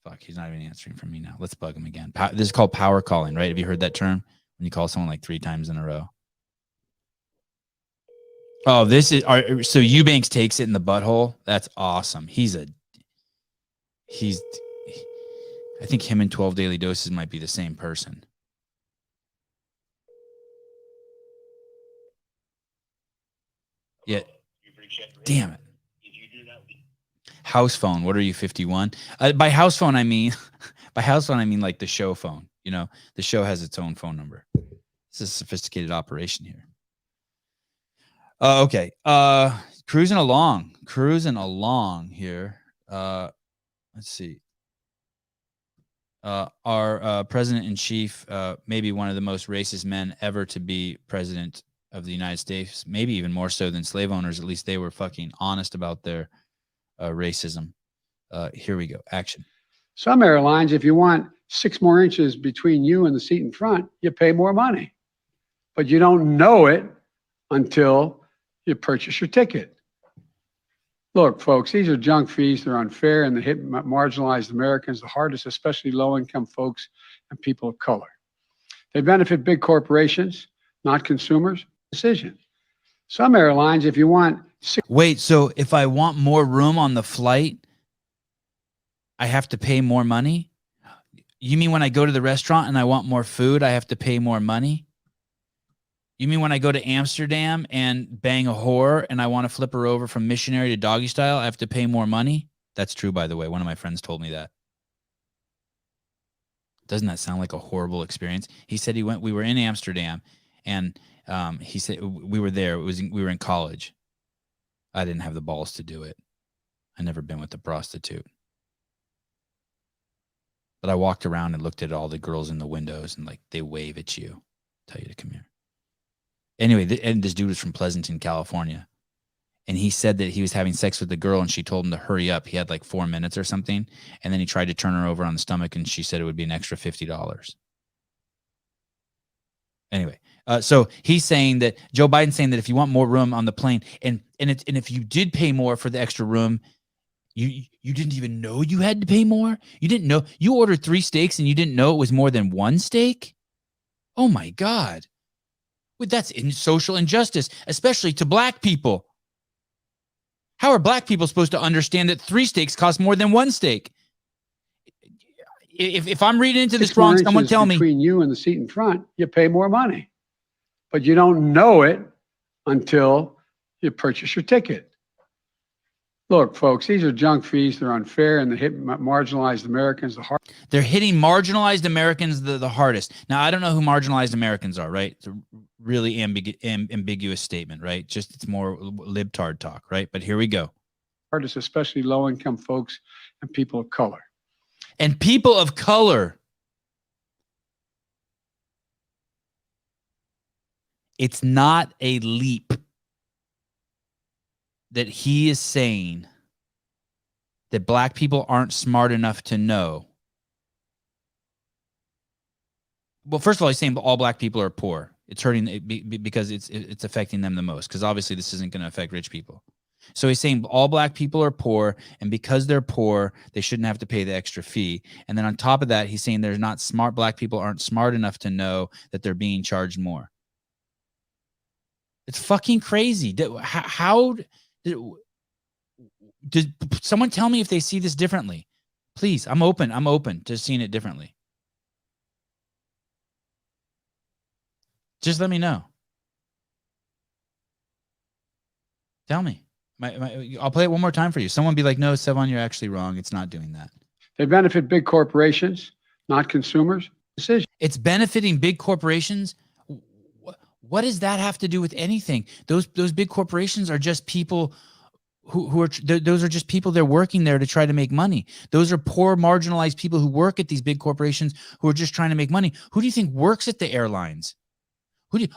Fuck, he's not even answering from me now. Let's bug him again. This is called power calling, right? Have you heard that term? When you call someone like 3 times in a row. Oh, so Eubanks takes it in the butthole. That's awesome. I think him and 12 Daily Doses might be the same person. Yeah. Damn it. House phone. What are you, 51? By house phone, I mean like the show phone. You know, the show has its own phone number. It's a sophisticated operation here. Okay. Cruising along here. Let's see. Our president-in-chief, maybe one of the most racist men ever to be president of the United States, maybe even more so than slave owners. At least they were fucking honest about their racism. Here we go. Action. Some airlines, if you want 6 more inches between you and the seat in front, you pay more money. But you don't know it until you purchase your ticket. Look, folks, these are junk fees. They're unfair and they hit marginalized Americans the hardest, especially low-income folks and people of color. They benefit big corporations, not consumers. Decision. Some airlines, if you want... Wait, so if I want more room on the flight, I have to pay more money? You mean when I go to the restaurant and I want more food, I have to pay more money? You mean when I go to Amsterdam and bang a whore and I want to flip her over from missionary to doggy style, I have to pay more money? That's true, by the way. One of my friends told me that. Doesn't that sound like a horrible experience? He said we were in Amsterdam and he said we were there. We were in college. I didn't have the balls to do it. I never been with a prostitute. But I walked around and looked at all the girls in the windows and like they wave at you, tell you to come here. Anyway, and this dude was from Pleasanton, California. And he said that he was having sex with the girl and she told him to hurry up. He had like 4 minutes or something. And then he tried to turn her over on the stomach and she said it would be an extra $50. Anyway, so he's saying that Joe Biden's saying that if you want more room on the plane and if you did pay more for the extra room, you didn't even know you had to pay more? You didn't know? You ordered 3 steaks and you didn't know it was more than 1 steak? Oh my God. Well, that's social injustice, especially to black people. How are black people supposed to understand that 3 steaks cost more than 1 steak? If I'm reading into this wrong, someone tell me. Between you and the seat in front, you pay more money. But you don't know it until you purchase your ticket. Look, folks, these are junk fees. They're unfair and they hit marginalized Americans the hardest. They're hitting marginalized Americans the hardest. Now, I don't know who marginalized Americans are, right? It's a really ambiguous statement, right? Just it's more libtard talk, right? But here we go. Hardest, especially low-income folks and people of color. And people of color. It's not a leap that he is saying that black people aren't smart enough to know. Well, first of all, he's saying all black people are poor. It's hurting because it's affecting them the most, because obviously this isn't going to affect rich people. So he's saying all black people are poor, and because they're poor, they shouldn't have to pay the extra fee. And then on top of that, he's saying there's not smart, black people aren't smart enough to know that they're being charged more. It's fucking crazy. How did someone tell me if they see this differently? Please, I'm open to seeing it differently. Just let me know. Tell me. I'll play it one more time for you. Someone be like, no, Sevan, you're actually wrong. It's not doing that. They benefit big corporations, not consumers. Decision. It's benefiting big corporations. What does that have to do with anything? Those big corporations are just people who are, those are just people, they're working there to try to make money. Those are poor, marginalized people who work at these big corporations who are just trying to make money. Who do you think works at the airlines?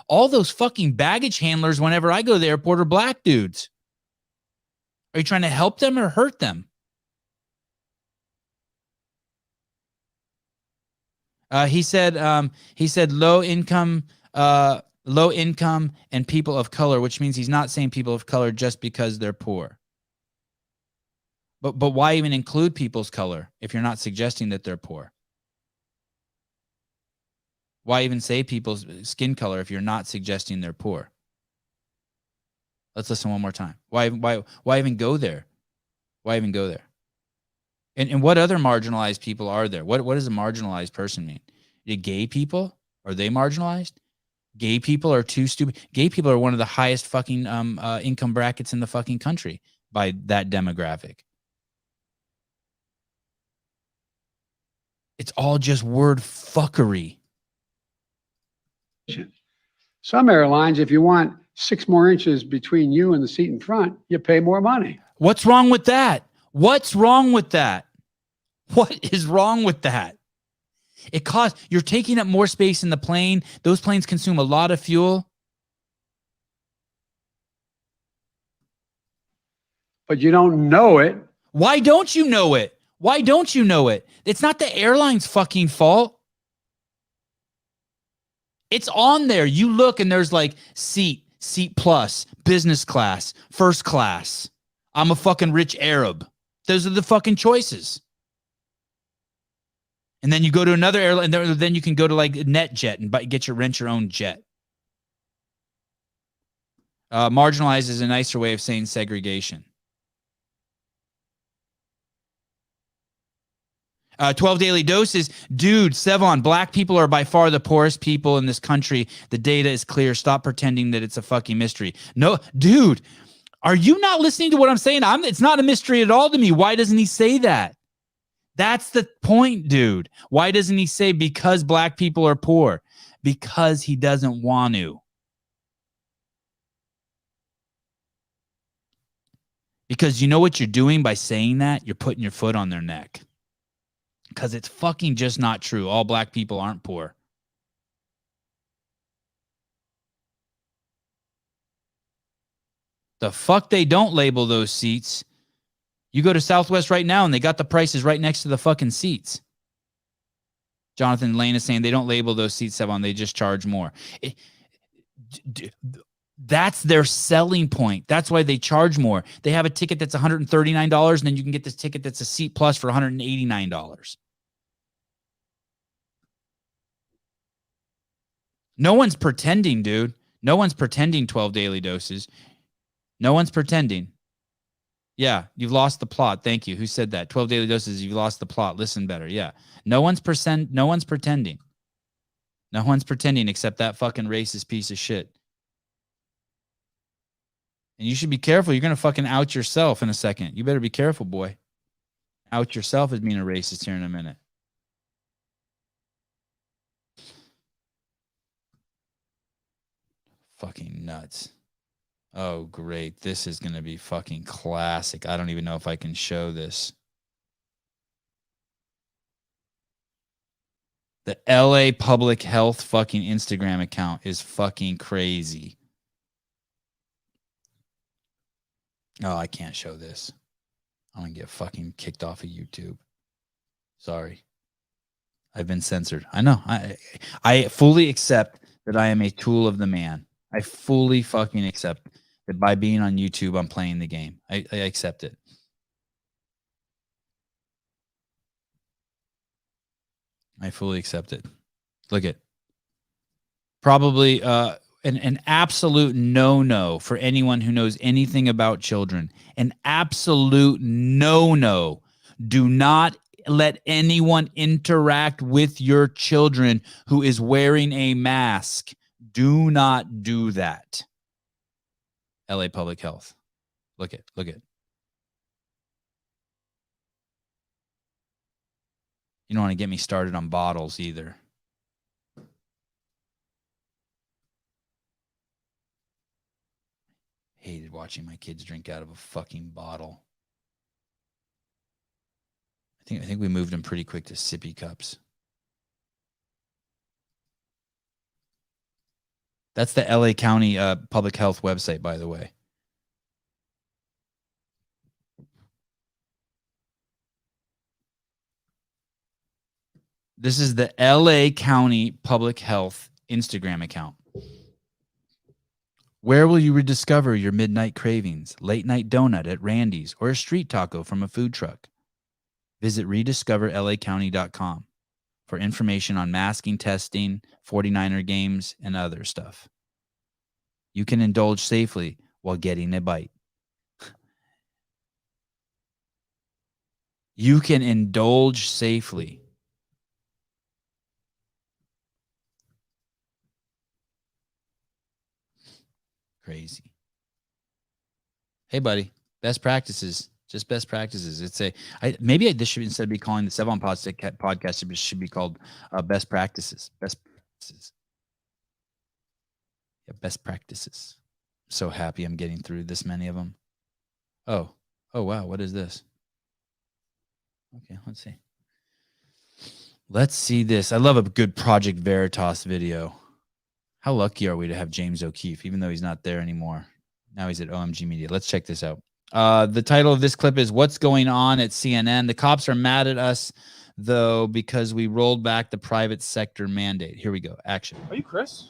All those fucking baggage handlers, whenever I go to the airport, are black dudes. Are you trying to help them or hurt them? He said low income and people of color, which means he's not saying people of color just because they're poor. But why even include people's color if you're not suggesting that they're poor? Why even say people's skin color if you're not suggesting they're poor? Let's listen one more time. Why even go there? Why even go there? And what other marginalized people are there? What does a marginalized person mean? Gay people? Are they marginalized? Gay people are too stupid. Gay people are one of the highest fucking income brackets in the fucking country by that demographic. It's all just word fuckery. Some airlines, if you want 6 more inches between you and the seat in front, you pay more money. What's wrong with that? What's wrong with that? What is wrong with that? It costs, you're taking up more space in the plane. Those planes consume a lot of fuel. But you don't know it. Why don't you know it? Why don't you know it? It's not the airline's fucking fault. It's on there. You look and there's like seat plus, business class, first class. I'm a fucking rich Arab. Those are the fucking choices. And then you go to another airline, and then you can go to like NetJet and rent your own jet. Marginalized is a nicer way of saying segregation. 12 daily doses. Dude, Sevan, black people are by far the poorest people in this country. The data is clear. Stop pretending that it's a fucking mystery. No, dude, are you not listening to what I'm saying? It's not a mystery at all to me. Why doesn't he say that? That's the point, dude. Why doesn't he say because black people are poor? Because he doesn't want to. Because you know what you're doing by saying that? You're putting your foot on their neck. Because it's fucking just not true. All black people aren't poor. The fuck they don't label those seats. You go to Southwest right now and they got the prices right next to the fucking seats. Jonathan Lane is saying they don't label those seats, Sevan. They just charge more. That's their selling point. That's why they charge more. They have a ticket that's $139, and then you can get this ticket that's a seat plus for $189. No one's pretending, dude. No one's pretending 12 daily doses. No one's pretending. Yeah, you've lost the plot. Thank you. Who said that? 12 daily doses, you've lost the plot. Listen better. Yeah. No one's pretending. No one's pretending except that fucking racist piece of shit. And you should be careful. You're going to fucking out yourself in a second. You better be careful, boy. Out yourself as being a racist here in a minute. Fucking nuts. Oh, great. This is going to be fucking classic. I don't even know if I can show this. The LA Public Health fucking Instagram account is fucking crazy. Oh, I can't show this. I'm going to get fucking kicked off of YouTube. Sorry. I've been censored. I know. I fully accept that I am a tool of the man. I fully fucking accept that by being on YouTube, I'm playing the game. I accept it. I fully accept it. Look at probably an absolute no-no for anyone who knows anything about children. An absolute no-no. Do not let anyone interact with your children who is wearing a mask. Do not do that. LA Public Health. Look at. You don't want to get me started on bottles either. Hated watching my kids drink out of a fucking bottle. I think we moved them pretty quick to sippy cups. That's the LA County Public Health website, by the way. This is the LA County Public Health Instagram account. Where will you rediscover your midnight cravings? Late night donut at Randy's or a street taco from a food truck? Visit rediscoverlacounty.com for information on masking testing, 49er games, and other stuff. You can indulge safely while getting a bite. You can indulge safely. Crazy. Hey, buddy. Best practices. Just best practices. It's maybe this should, instead of be calling the Sevan Podcast, it should be called Best Practices. Best practices. Yeah, best practices. I'm so happy I'm getting through this many of them. Oh wow. What is this? Okay, let's see. Let's see this. I love a good Project Veritas video. How lucky are we to have James O'Keefe, even though he's not there anymore? Now he's at OMG Media. Let's check this out. The title of this clip is What's Going On at CNN. The cops are mad at us, though, because we rolled back the private sector mandate. Here we go. Action. Are you Chris?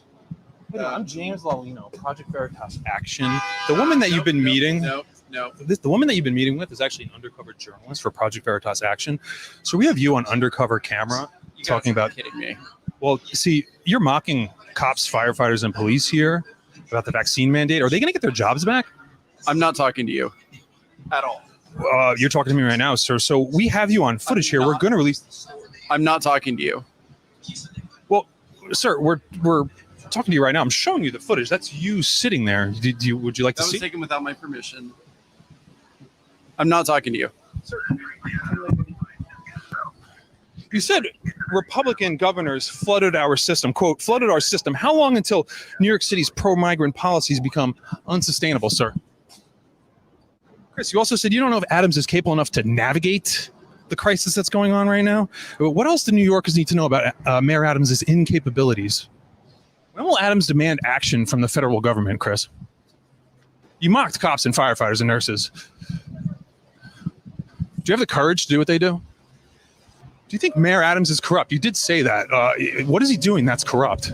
Hey, I'm James Lalino, Project Veritas Action. The woman that you've been meeting... No. The woman that you've been meeting with is actually an undercover journalist for Project Veritas Action. So we have you on undercover camera talking about... Kidding me. Well, see, you're mocking cops, firefighters, and police here about the vaccine mandate. Are they going to get their jobs back? I'm not talking to you at all. You're talking to me right now, sir. So we have you on footage here. We're going to release. I'm not talking to you. Well, sir, we're talking to you right now. I'm showing you the footage. That's you sitting there. Would you like to see? That was taken without my permission. I'm not talking to you. Sir, you said Republican governors flooded our system, quote, flooded our system. How long until New York City's pro-migrant policies become unsustainable, sir? Chris, you also said you don't know if Adams is capable enough to navigate the crisis that's going on right now. What else do New Yorkers need to know about Mayor Adams' incapabilities? When will Adams demand action from the federal government, Chris? You mocked cops and firefighters and nurses. Do you have the courage to do what they do? Do you think Mayor Adams is corrupt? You did say that. What is he doing that's corrupt?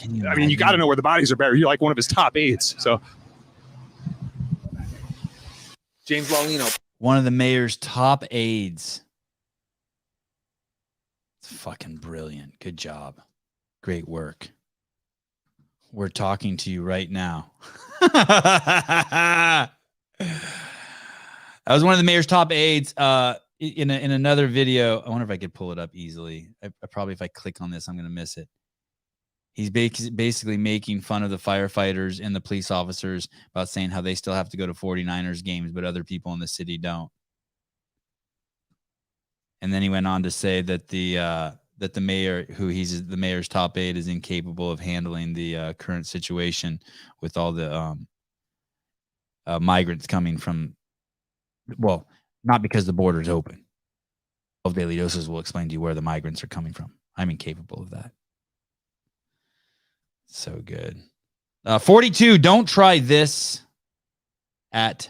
I mean, you got to know where the bodies are buried. You're like one of his top aides. So, James Lalino, one of the mayor's top aides. It's fucking brilliant. Good job. Great work. We're talking to you right now. That was one of the mayor's top aides. In another video, I wonder if I could pull it up easily. I probably, if I click on this, I'm going to miss it. He's basically making fun of the firefighters and the police officers about saying how they still have to go to 49ers games, but other people in the city don't. And then he went on to say that the mayor, he's the mayor's top aide, is incapable of handling the current situation with all the migrants coming from, well, not because the border is open. 12 daily doses will explain to you where the migrants are coming from. I'm incapable of that. So good. 42, don't try this at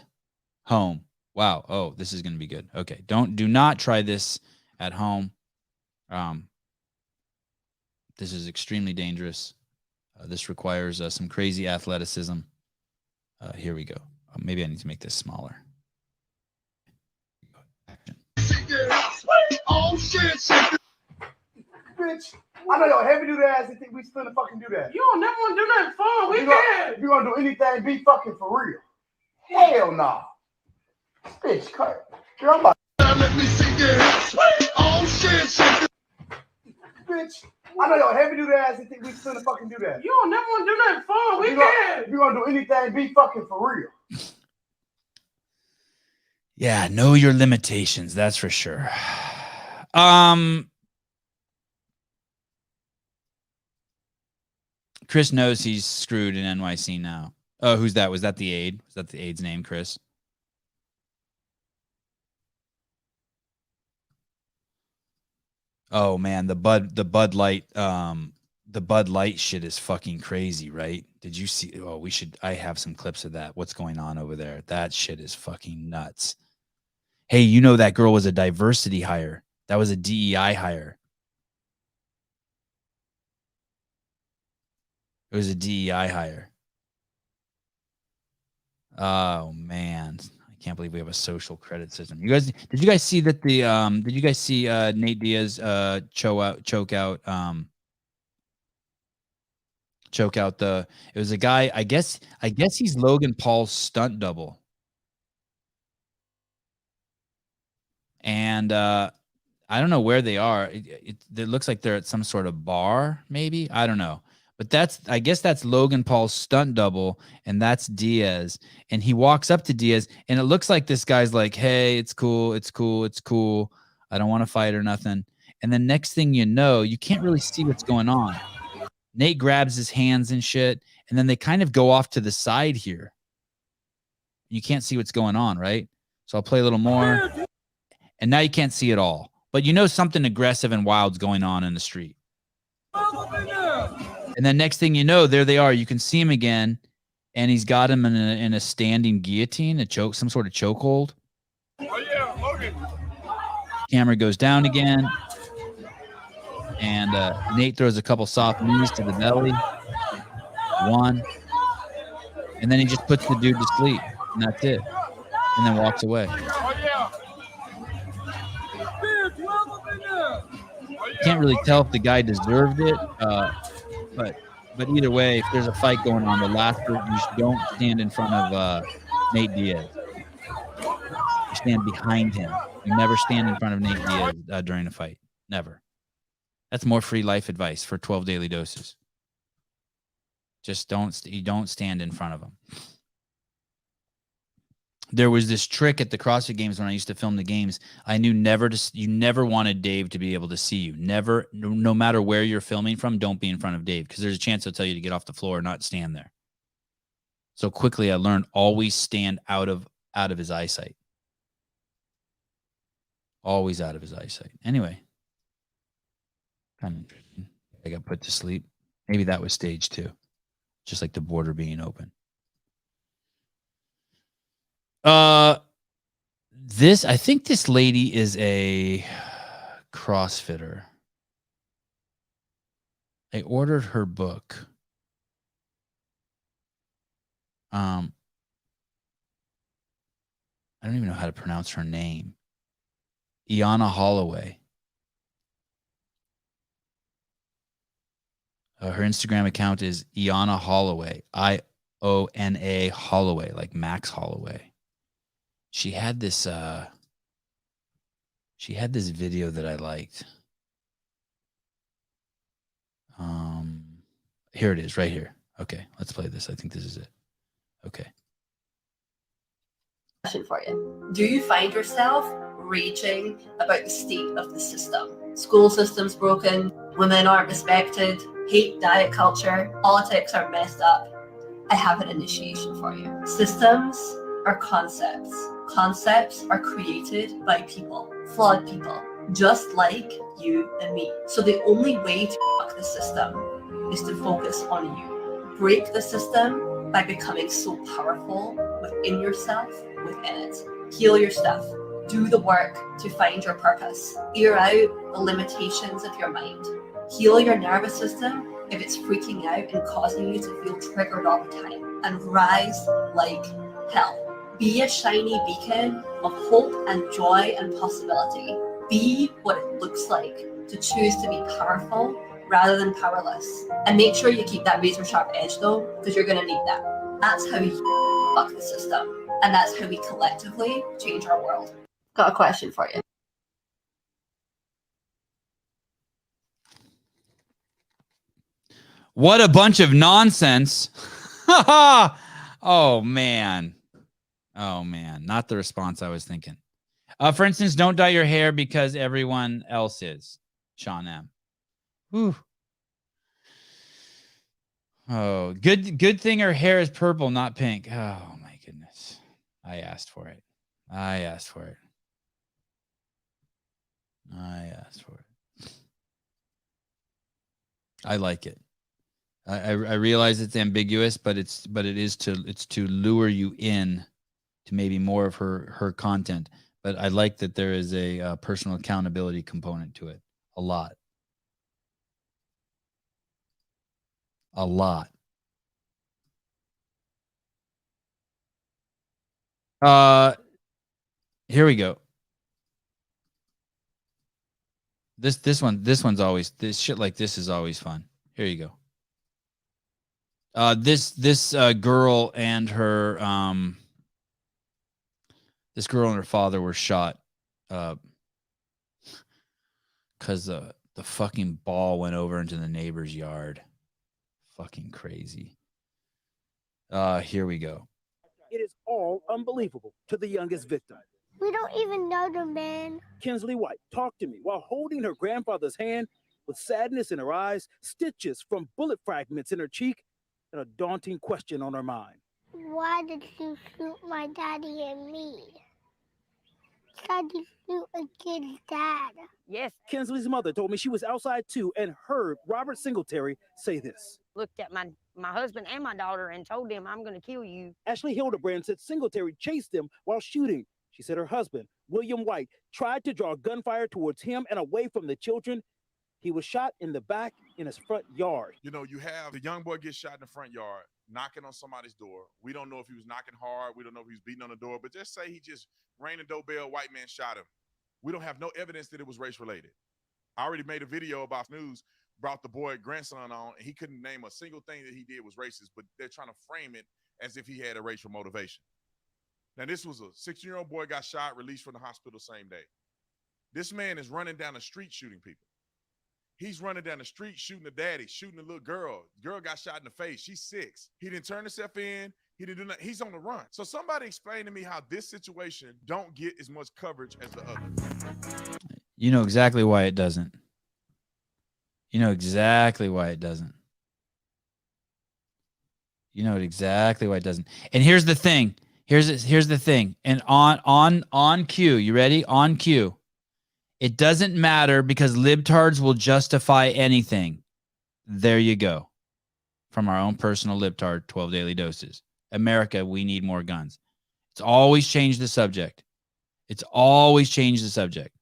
home. Wow. Oh, this is going to be good. Okay. Do not try this at home. This is extremely dangerous. This requires some crazy athleticism. Here we go. Maybe I need to make this smaller. Action. Bitch, I know y'all heavy dude ass and think we still fucking do that. You don't never want to do nothing fun. We can. If you gonna do anything, be fucking for real. Hell nah. Bitch, cut. Girl, I'm about let me see your hips. Oh shit. Bitch, I know y'all heavy dude ass and think we still fucking do that. You don't never want to do nothing fun. We can. If you gonna do anything, be fucking for real. Yeah, know your limitations. That's for sure. Chris knows he's screwed in NYC now. Oh, who's that? Was that the aide? Was that the aide's name, Chris? Oh man, the Bud Light shit is fucking crazy, right? Did you see? Oh, I have some clips of that. What's going on over there? That shit is fucking nuts. Hey, you know that girl was a diversity hire. That was a DEI hire. It was a DEI hire. Oh man, I can't believe we have a social credit system. Did you guys see that did you guys see Nate Diaz choke out it was a guy, I guess he's Logan Paul's stunt double. And I don't know where they are. It looks like they're at some sort of bar, maybe. I don't know. But I guess that's Logan Paul's stunt double, and that's Diaz. And he walks up to Diaz, and it looks like this guy's like, hey, it's cool. I don't want to fight or nothing. And then next thing you know, you can't really see what's going on. Nate grabs his hands and shit, and then they kind of go off to the side here. You can't see what's going on, right? So I'll play a little more. And now you can't see it all. But you know something aggressive and wild's going on in the street. And then next thing you know, there they are. You can see him again, and he's got him in a standing guillotine, some sort of chokehold. Oh yeah, Logan. Camera goes down again, and Nate throws a couple soft knees to the belly. One, and then he just puts the dude to sleep, and that's it. And then walks away. Oh yeah. Can't really tell if the guy deserved it. But either way, if there's a fight going on, the last person, you don't stand in front of Nate Diaz. You stand behind him. You never stand in front of Nate Diaz during a fight. Never. That's more free life advice for 12 daily doses. Just you don't stand in front of him. There was this trick at the CrossFit Games when I used to film the games. I knew you never wanted Dave to be able to see you. Never, no matter where you're filming from, don't be in front of Dave because there's a chance he'll tell you to get off the floor or not stand there. So quickly I learned always stand out of his eyesight. Always out of his eyesight. Anyway, kind of interesting. I got put to sleep. Maybe that was stage 2. Just like the border being open. I think this lady is a CrossFitter. I ordered her book. I don't even know how to pronounce her name. Iana Holloway. Her Instagram account is Iana Holloway. IONA Holloway, like Max Holloway. She had this video that I liked. Here it is, right here. Okay, let's play this. I think this is it. Okay. Question for you. Do you find yourself raging about the state of the system? School system's broken, women aren't respected, hate diet culture, politics are messed up. I have an initiation for you. Systems are concepts. Concepts are created by people, flawed people. just like you and me. So the only way to fuck the system is to focus on you. Break the system by becoming so powerful within yourself, within it. Heal your stuff. Do the work to find your purpose. Clear out the limitations of your mind. Heal your nervous system if it's freaking out and causing you to feel triggered all the time. And rise like hell. Be a shiny beacon of hope and joy and possibility. Be what it looks like to choose to be powerful rather than powerless. And make sure you keep that razor sharp edge though, because you're gonna need that. That's how you fuck the system. And that's how we collectively change our world. Got a question for you. What a bunch of nonsense. Oh, man. Oh, man. Not the response I was thinking. For instance, don't dye your hair because everyone else is. Sean M. Whew. Oh, good thing her hair is purple, not pink. Oh, my goodness. I asked for it. I asked for it. I like it. I realize it's ambiguous, but it's to lure you in to maybe more of her content. But I like that there is a personal accountability component to it. A lot. Here we go. This one's always, this shit like this is always fun. Here you go. This girl and her father were shot because the fucking ball went over into the neighbor's yard. Fucking crazy. Here we go. It is all unbelievable to the youngest victim. We don't even know the man. Kinsley White talked to me while holding her grandfather's hand with sadness in her eyes, stitches from bullet fragments in her cheek, and a daunting question on her mind. Why did you shoot my daddy and me? Why did you shoot a kid's dad? Yes. Kinsley's mother told me she was outside too and heard Robert Singletary say this. Looked at my husband and my daughter and told them, I'm going to kill you. Ashley Hildebrand said Singletary chased them while shooting. She said her husband, William White, tried to draw gunfire towards him and away from the children. He was shot in the back in his front yard. You know, you have the young boy get shot in the front yard, knocking on somebody's door. We don't know if he was knocking hard. We don't know if he was beating on the door, but just say he just rang the doorbell, white man shot him. We don't have no evidence that it was race related. I already made a video about news, brought the boy grandson on, and he couldn't name a single thing that he did was racist, but they're trying to frame it as if he had a racial motivation. Now, this was a 16-year-old boy got shot, released from the hospital same day. This man is running down the street shooting people. He's running down the street shooting the daddy, shooting the little girl. Girl got shot in the face. She's 6. He didn't turn himself in. He didn't do nothing. He's on the run. So somebody explain to me how this situation don't get as much coverage as the other. You know exactly why it doesn't. You know exactly why it doesn't. You know exactly why it doesn't. And here's the thing. Here's the thing. And on cue, you ready? On cue. It doesn't matter because libtards will justify anything. There you go. From our own personal libtard 12 daily doses. America, we need more guns. It's always changed the subject. It's always changed the subject.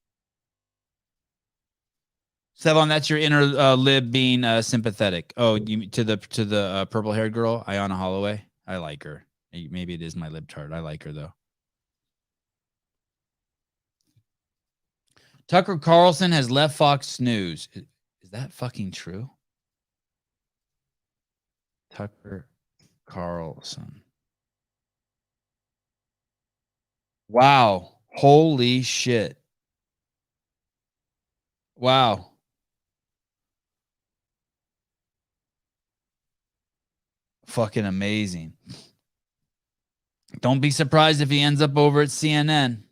Sevan, that's your inner lib being sympathetic. Oh, you to the purple-haired girl, Ayanna Holloway. I like her. Maybe it is my libtard. I like her though. Tucker Carlson has left Fox News. Is that fucking true? Tucker Carlson. Wow. Holy shit. Wow. Fucking amazing. Don't be surprised if he ends up over at CNN.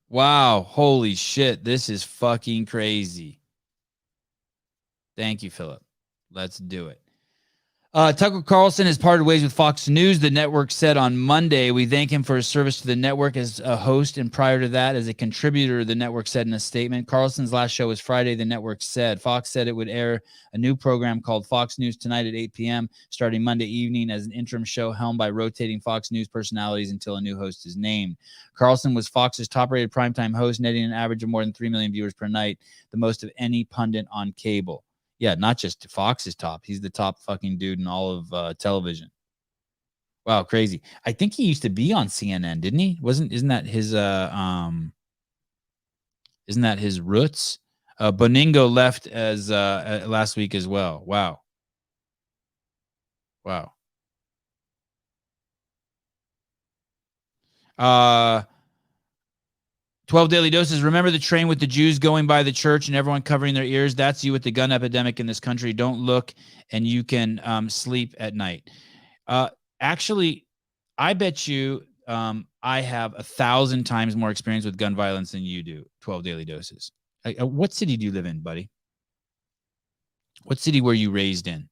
Wow. Holy shit. This is fucking crazy. Thank you, Philip. Let's do it. Tucker Carlson has parted ways with Fox News. The network said on Monday, we thank him for his service to the network as a host and prior to that as a contributor, the network said in a statement. Carlson's last show was Friday, the network said. Fox said it would air a new program called Fox News Tonight at 8 p.m. starting Monday evening as an interim show helmed by rotating Fox News personalities until a new host is named. Carlson was Fox's top-rated primetime host, netting an average of more than 3 million viewers per night, the most of any pundit on cable. Yeah, not just Fox's top. He's the top fucking dude in all of television. Wow, crazy. I think he used to be on CNN, didn't he? Isn't that his roots? Boningo left as last week as well. Wow. 12 daily doses. Remember the train with the Jews going by the church and everyone covering their ears? That's you with the gun epidemic in this country. Don't look and you can sleep at night. Actually, I bet you I have 1,000 times more experience with gun violence than you do. 12 daily doses. What city do you live in, buddy? What city were you raised in?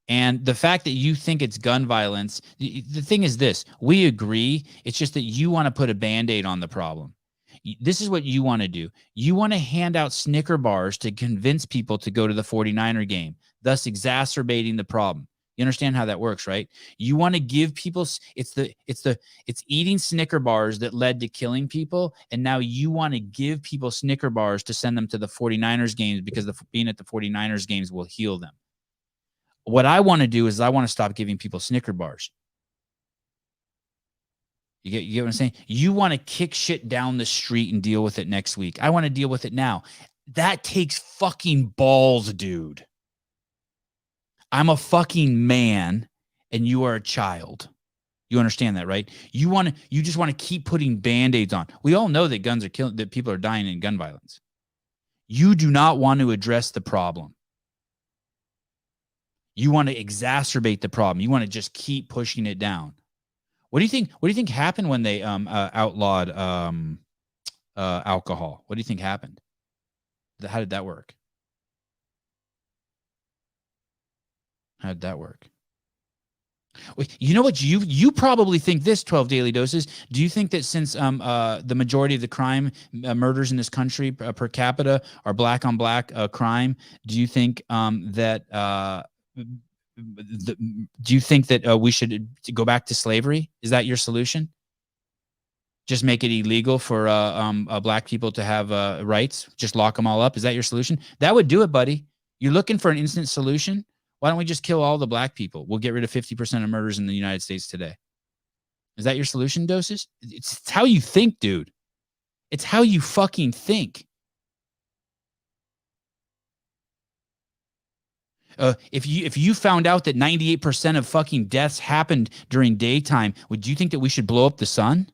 And the fact that you think it's gun violence, the thing is this, we agree. It's just that you want to put a Band-Aid on the problem. This is what you want to do. You want to hand out Snicker bars to convince people to go to the 49er game, thus exacerbating the problem. You understand how that works, right? You want to give people, it's eating Snicker bars that led to killing people. And now you want to give people Snicker bars to send them to the 49ers games because being at the 49ers games will heal them. What I want to do is I want to stop giving people Snicker bars. You get what I'm saying? You want to kick shit down the street and deal with it next week. I want to deal with it now. That takes fucking balls, dude. I'm a fucking man and you are a child. You understand that, right? You just want to keep putting Band-Aids on. We all know that guns are killing, that people are dying in gun violence. You do not want to address the problem. You want to exacerbate the problem. You want to just keep pushing it down. What do you think? What do you think happened when they outlawed alcohol? What do you think happened? How did that work? How did that work? You know what? You probably think this, 12 daily doses. Do you think that since the majority of the crime murders in this country per capita are black on black crime, do you think that do you think that we should go back to slavery? Is that your solution? Just make it illegal for black people to have rights? Just lock them all up? Is that your solution? That would do it, buddy. You're looking for an instant solution? Why don't we just kill all the black people? We'll get rid of 50% of murders in the United States today. Is that your solution, Doses? It's how you think, dude. It's how you fucking think. If you found out that 98% of fucking deaths happened during daytime, would you think that we should blow up the sun?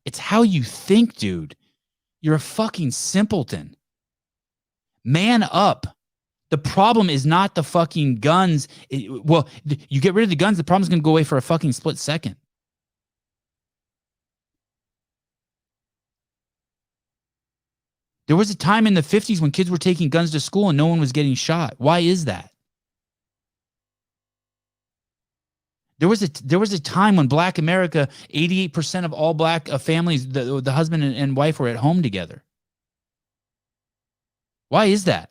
It's how you think, dude. You're a fucking simpleton. Man up. The problem is not the fucking guns. Well, you get rid of the guns, the problem's going to go away for a fucking split second. There was a time in the 50s when kids were taking guns to school and no one was getting shot. Why is that? There was a time when Black America, 88% of all black families, the husband and wife were at home together. Why is that?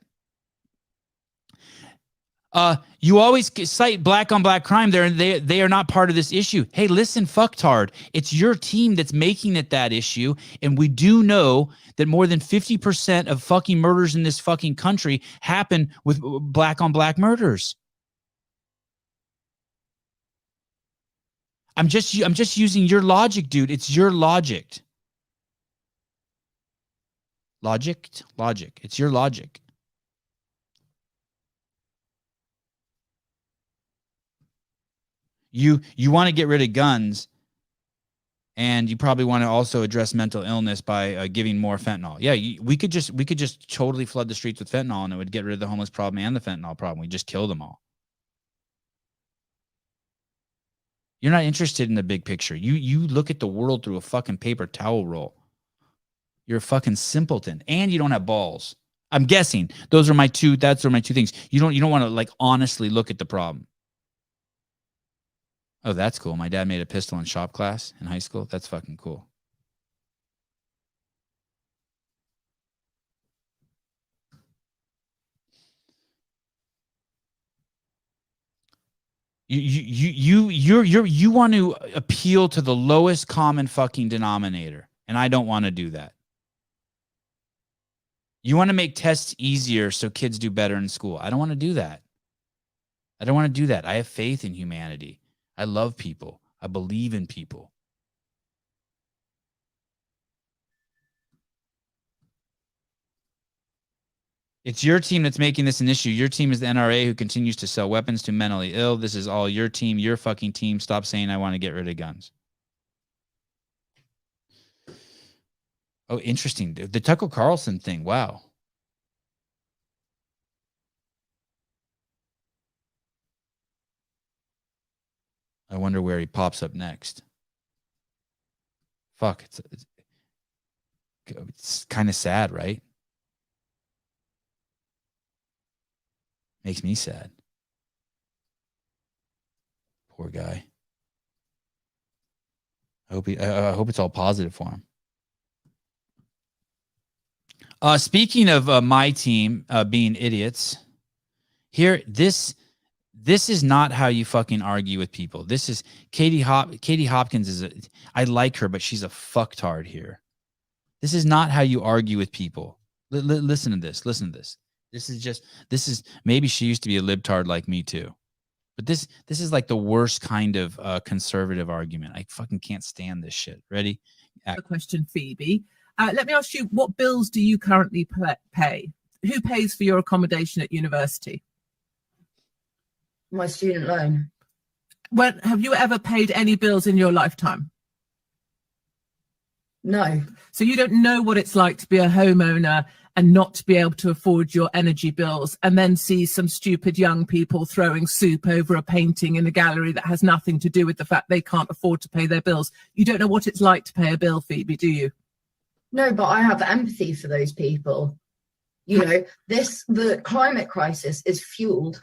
You always cite black on black crime there, and they are not part of this issue. Hey, listen, fucktard. It's your team that's making it that issue, and we do know that more than 50% of fucking murders in this fucking country happen with black on black murders. I'm just using your logic, dude. It's your logic. Logic. It's your logic. You want to get rid of guns, and you probably want to also address mental illness by giving more fentanyl. Yeah, we could just totally flood the streets with fentanyl, and it would get rid of the homeless problem and the fentanyl problem. We just kill them all. You're not interested in the big picture. You look at the world through a fucking paper towel roll. You're a fucking simpleton, and you don't have balls. I'm guessing those are my two. That's are my two things. You don't want to like honestly look at the problem. Oh, that's cool. My dad made a pistol in shop class in high school. That's fucking cool. You want to appeal to the lowest common fucking denominator, and I don't want to do that. You want to make tests easier so kids do better in school. I don't want to do that. I don't want to do that. I have faith in humanity. I love people. I believe in people. It's your team that's making this an issue. Your team is the NRA who continues to sell weapons to mentally ill. This is all your team, your fucking team. Stop saying I want to get rid of guns. Oh, interesting. The Tucker Carlson thing. Wow. I wonder where he pops up next. Fuck. It's kind of sad, right? Makes me sad. Poor guy. I hope it's all positive for him. Speaking of my team being idiots, here this is not how you fucking argue with people. This is Katie Hopkins is I like her, but she's a fucktard here. This is not how you argue with people. Listen to this. Listen to this. This is maybe she used to be a libtard like me too. But this is like the worst kind of conservative argument. I fucking can't stand this shit. Ready? A question, Phoebe. Let me ask you, what bills do you currently pay? Who pays for your accommodation at university? My student loan. When have you ever paid any bills in your lifetime? No. So you don't know what it's like to be a homeowner and not to be able to afford your energy bills, and then see some stupid young people throwing soup over a painting in a gallery that has nothing to do with the fact they can't afford to pay their bills. You don't know what it's like to pay a bill, Phoebe, do you? No, but I have empathy for those people. You know, the climate crisis is fueled,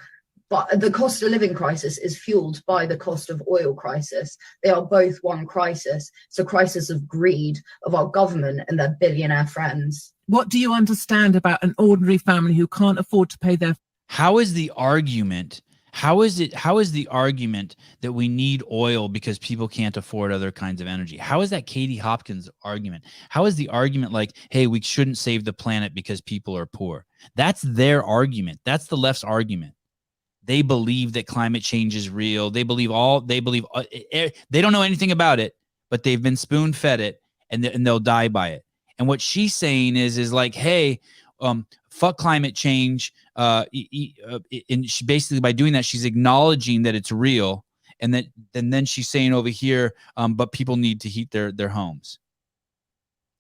but the cost of living crisis is fueled by the cost of oil crisis. They are both one crisis. It's a crisis of greed of our government and their billionaire friends. What do you understand about an ordinary family who can't afford to pay their... How is the argument that we need oil because people can't afford other kinds of energy? How is that Katie Hopkins argument? How is the argument like, hey, we shouldn't save the planet because people are poor? That's their argument. That's the left's argument. They believe that climate change is real. They believe they don't know anything about it, but they've been spoon-fed it, and they'll die by it. And what she's saying is like, hey, fuck climate change. And she, basically by doing that, she's acknowledging that it's real, and then she's saying over here, but people need to heat their homes.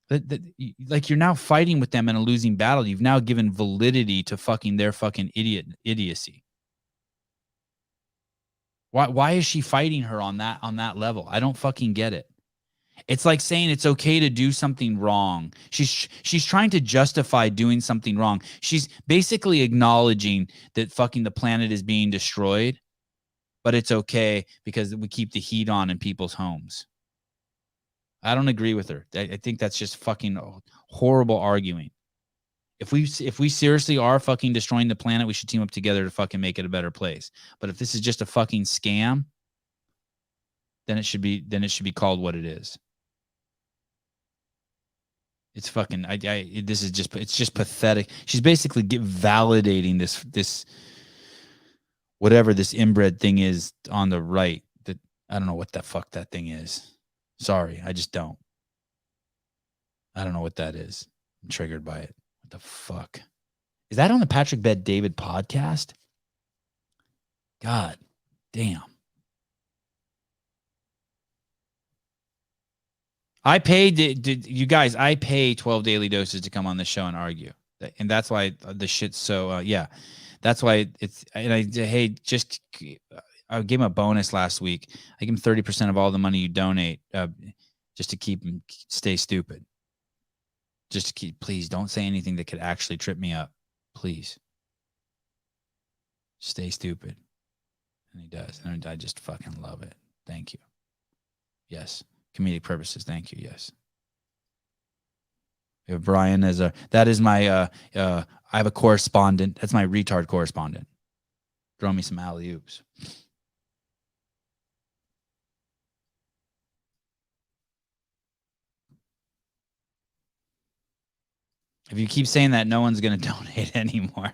Like, you're now fighting with them in a losing battle. You've now given validity to their fucking idiocy. Why is she fighting her on that level? I don't fucking get it. It's like saying it's okay to do something wrong. She's trying to justify doing something wrong. She's basically acknowledging that fucking the planet is being destroyed, but it's okay because we keep the heat on in people's homes. I don't agree with her. I think that's just fucking horrible arguing. If we seriously are fucking destroying the planet, we should team up together to fucking make it a better place. But if this is just a fucking scam, then it should be called what it is. It's fucking it's just pathetic. She's basically validating this whatever this inbred thing is on the right. That I don't know what the fuck that thing is. Sorry, I just don't. I don't know what that is. I'm triggered by it. What the fuck? Is that on the Patrick Bet David podcast? God damn. I paid you guys. I pay 12 daily doses to come on the show and argue, and that's why the shit's so. Yeah, that's why it's. And I I gave him a bonus last week. I give him 30% of all the money you donate, just to keep him stay stupid. Just to keep. Please don't say anything that could actually trip me up. Please. Stay stupid. And he does. And I just fucking love it. Thank you. Yes. Comedic purposes. Thank you. Yes. We have Brian as that is my, I have a correspondent. That's my retard correspondent. Throw me some alley-oops. If you keep saying that, no one's going to donate anymore.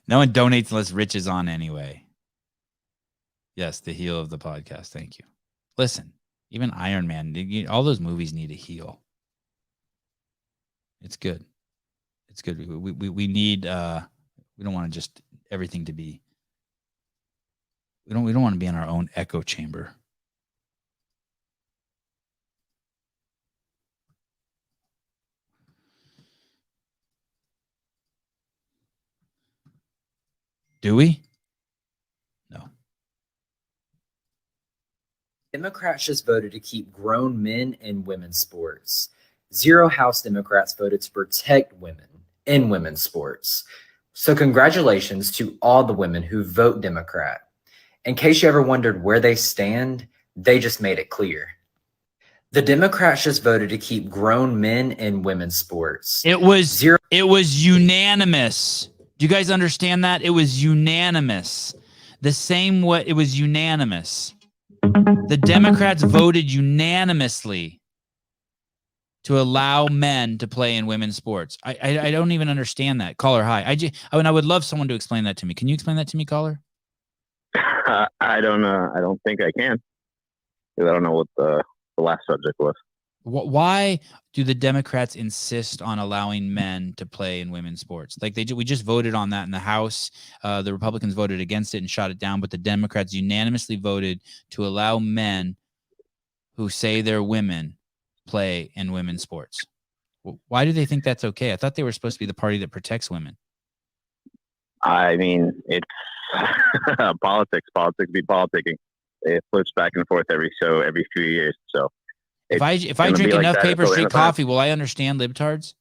No one donates unless Rich is on anyway. Yes, the heel of the podcast. Thank you. Listen, even Iron Man, all those movies need a heel. It's good. It's good. We need, we don't want to just everything to be, we don't want to be in our own echo chamber. Do we? No. Democrats just voted to keep grown men in women's sports. 0 House Democrats voted to protect women in women's sports. So congratulations to all the women who vote Democrat. In case you ever wondered where they stand, they just made it clear. The Democrats just voted to keep grown men in women's sports. It was unanimous. Do you guys understand that? It was unanimous. The same way it was unanimous. The Democrats voted unanimously to allow men to play in women's sports. I don't even understand that. Caller, hi. I would love someone to explain that to me. Can you explain that to me, caller? I don't think I can. Because I don't know what the last subject was. Why do the Democrats insist on allowing men to play in women's sports? Like we just voted on that in the House. The Republicans voted against it and shot it down, but the Democrats unanimously voted to allow men who say they're women play in women's sports. Why do they think that's okay? I thought they were supposed to be the party that protects women. I mean, it's politics. Politics be politicking. It flips back and forth every few years. So if I drink enough Paper Street coffee, will I understand libtards?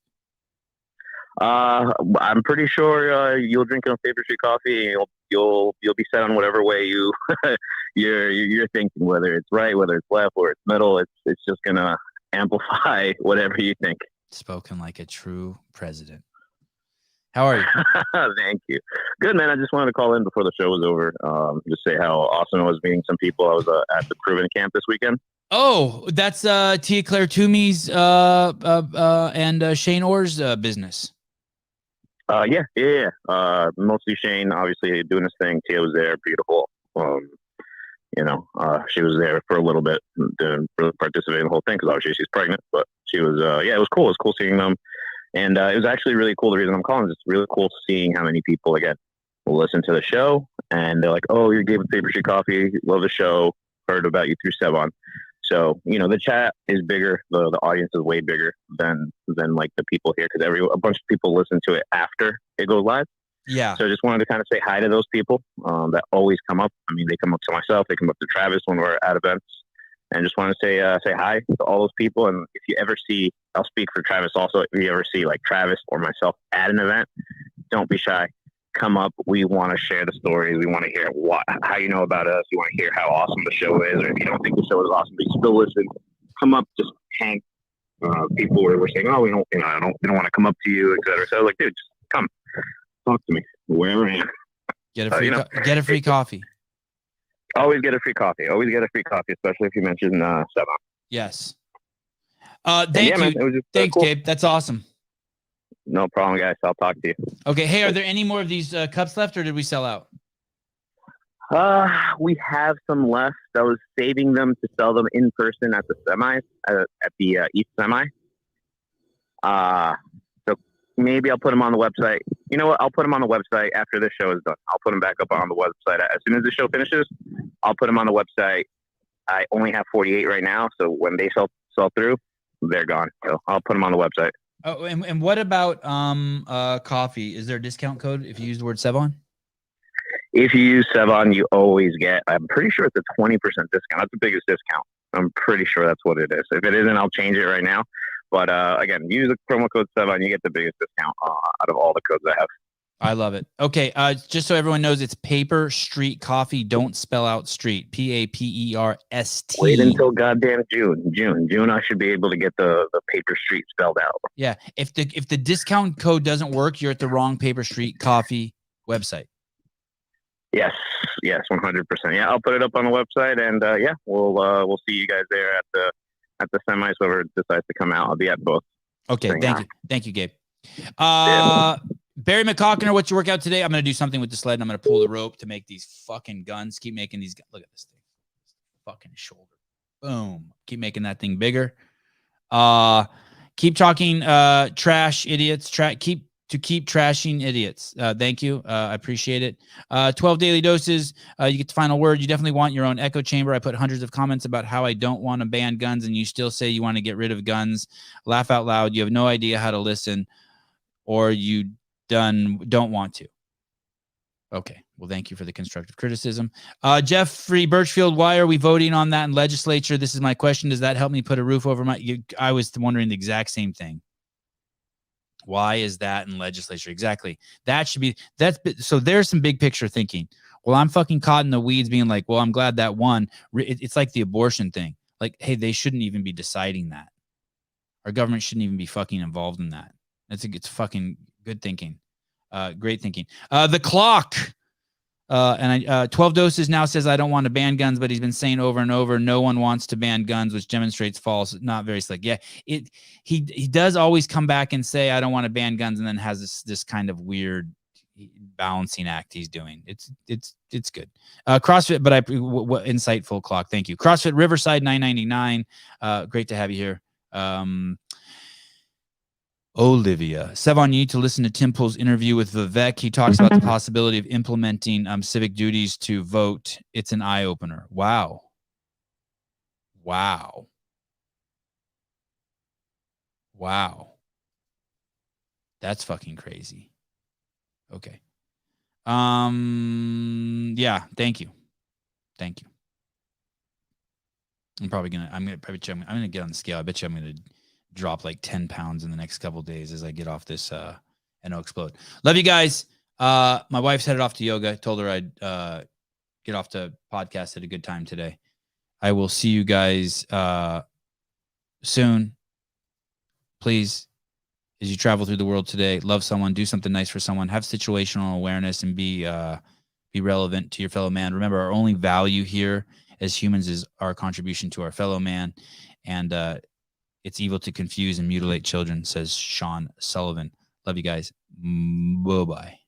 I'm pretty sure you'll drink enough Paper Street coffee and you'll be set on whatever way you're thinking, whether it's right, whether it's left, or it's middle. It's just gonna amplify whatever you think. Spoken like a true president. How are you? Thank you. Good, man. I just wanted to call in before the show was over. Just say how awesome it was meeting some people. I was at the Proven Camp this weekend. Oh, that's Tia Claire Toomey's and Shane Orr's business. Yeah. Mostly Shane, obviously doing his thing. Tia was there, beautiful. She was there for a little bit, didn't really participate in the whole thing because obviously she's pregnant. But she was, it was cool. It was cool seeing them, and it was actually really cool. The reason I'm calling is it's really cool seeing how many people again will listen to the show, and they're like, "Oh, you're Gabe Paper Street Coffee. Love the show. Heard about you through Sevan." So, the chat is bigger. The audience is way bigger than like the people here because a bunch of people listen to it after it goes live. Yeah. So I just wanted to kind of say hi to those people that always come up. I mean, they come up to myself. They come up to Travis when we're at events. And just want to say hi to all those people. And if you ever see, I'll speak for Travis also. If you ever see like Travis or myself at an event, don't be shy. Come up. We want to share the stories. We want to hear how you know about us. You want to hear how awesome the show is. Or if you don't think the show is awesome, but you still listen, come up, just hang. People were saying, "Oh, we don't want to come up to you," etc. So like, dude, just come, talk to me wherever I am. Get a free coffee. Always get a free coffee. Always get a free coffee, especially if you mention Sevan. Yes. Thank you. Man, Thanks, cool. Gabe. That's awesome. No problem, guys. I'll talk to you. Okay. Hey, are there any more of these cups left, or did we sell out? We have some left. I was saving them to sell them in person at the semis, at the East Semi. So maybe I'll put them on the website. You know what? I'll put them on the website after this show is done. I'll put them back up on the website. As soon as the show finishes, I'll put them on the website. I only have 48 right now, so when they sell through, they're gone. So I'll put them on the website. Oh, and what about coffee? Is there a discount code if you use the word Sevan? If you use Sevan, you always get, I'm pretty sure it's a 20% discount. That's the biggest discount. I'm pretty sure that's what it is. If it isn't, I'll change it right now. But again, use the promo code Sevan. You get the biggest discount out of all the codes I have. I love it. Okay, just so everyone knows, it's Paper Street Coffee. Don't spell out street. PAPERST. Wait until goddamn June. I should be able to get the Paper Street spelled out. Yeah. If the discount code doesn't work, you're at the wrong Paper Street Coffee website. Yes, 100%. Yeah, I'll put it up on the website, and we'll see you guys there at the semis. Whoever decides to come out, I'll be at both. Okay, thank you, Gabe. Barry McCockner, what's your workout today? I'm going to do something with the sled, and I'm going to pull the rope to make these fucking guns. Keep making these. Look at this thing. Fucking shoulder. Boom. Keep making that thing bigger. Keep talking trash, idiots. Keep trashing idiots. Thank you. I appreciate it. 12 daily doses. You get the final word. You definitely want your own echo chamber. I put hundreds of comments about how I don't want to ban guns, and you still say you want to get rid of guns. Laugh out loud. You have no idea how to listen, or you don't want to. Okay. Well, thank you for the constructive criticism. Jeffrey Birchfield, why are we voting on that in legislature? This is my question. Does that help me put a roof over my... I was wondering the exact same thing. Why is that in legislature? Exactly. So there's some big picture thinking. Well, I'm fucking caught in the weeds being like, well, I'm glad that won. It's like the abortion thing. Like, hey, they shouldn't even be deciding that. Our government shouldn't even be fucking involved in that. It's fucking good thinking. Great thinking. The clock. 12 doses now says I don't want to ban guns, but he's been saying over and over, no one wants to ban guns, which demonstrates false, not very slick. Yeah, he does always come back and say I don't want to ban guns, and then has this kind of weird balancing act he's doing. It's good. CrossFit, but what insightful clock. Thank you. CrossFit Riverside 999. Great to have you here. Olivia. Sevan, you need to listen to Tim Pool's interview with Vivek. He talks about the possibility of implementing civic duties to vote. It's an eye-opener. Wow. That's fucking crazy. Okay. Yeah, thank you. I'm gonna get on the scale. I bet you I'm gonna drop like 10 pounds in the next couple of days as I get off this and I'll explode. Love you guys. My wife's headed off to yoga. I told her I'd get off to podcast at a good time today. I will see you guys soon. Please, as you travel through the world today, love someone, do something nice for someone, have situational awareness, and be relevant to your fellow man. Remember, our only value here as humans is our contribution to our fellow man. And it's evil to confuse and mutilate children, says Sean Sullivan. Love you guys. Bye-bye.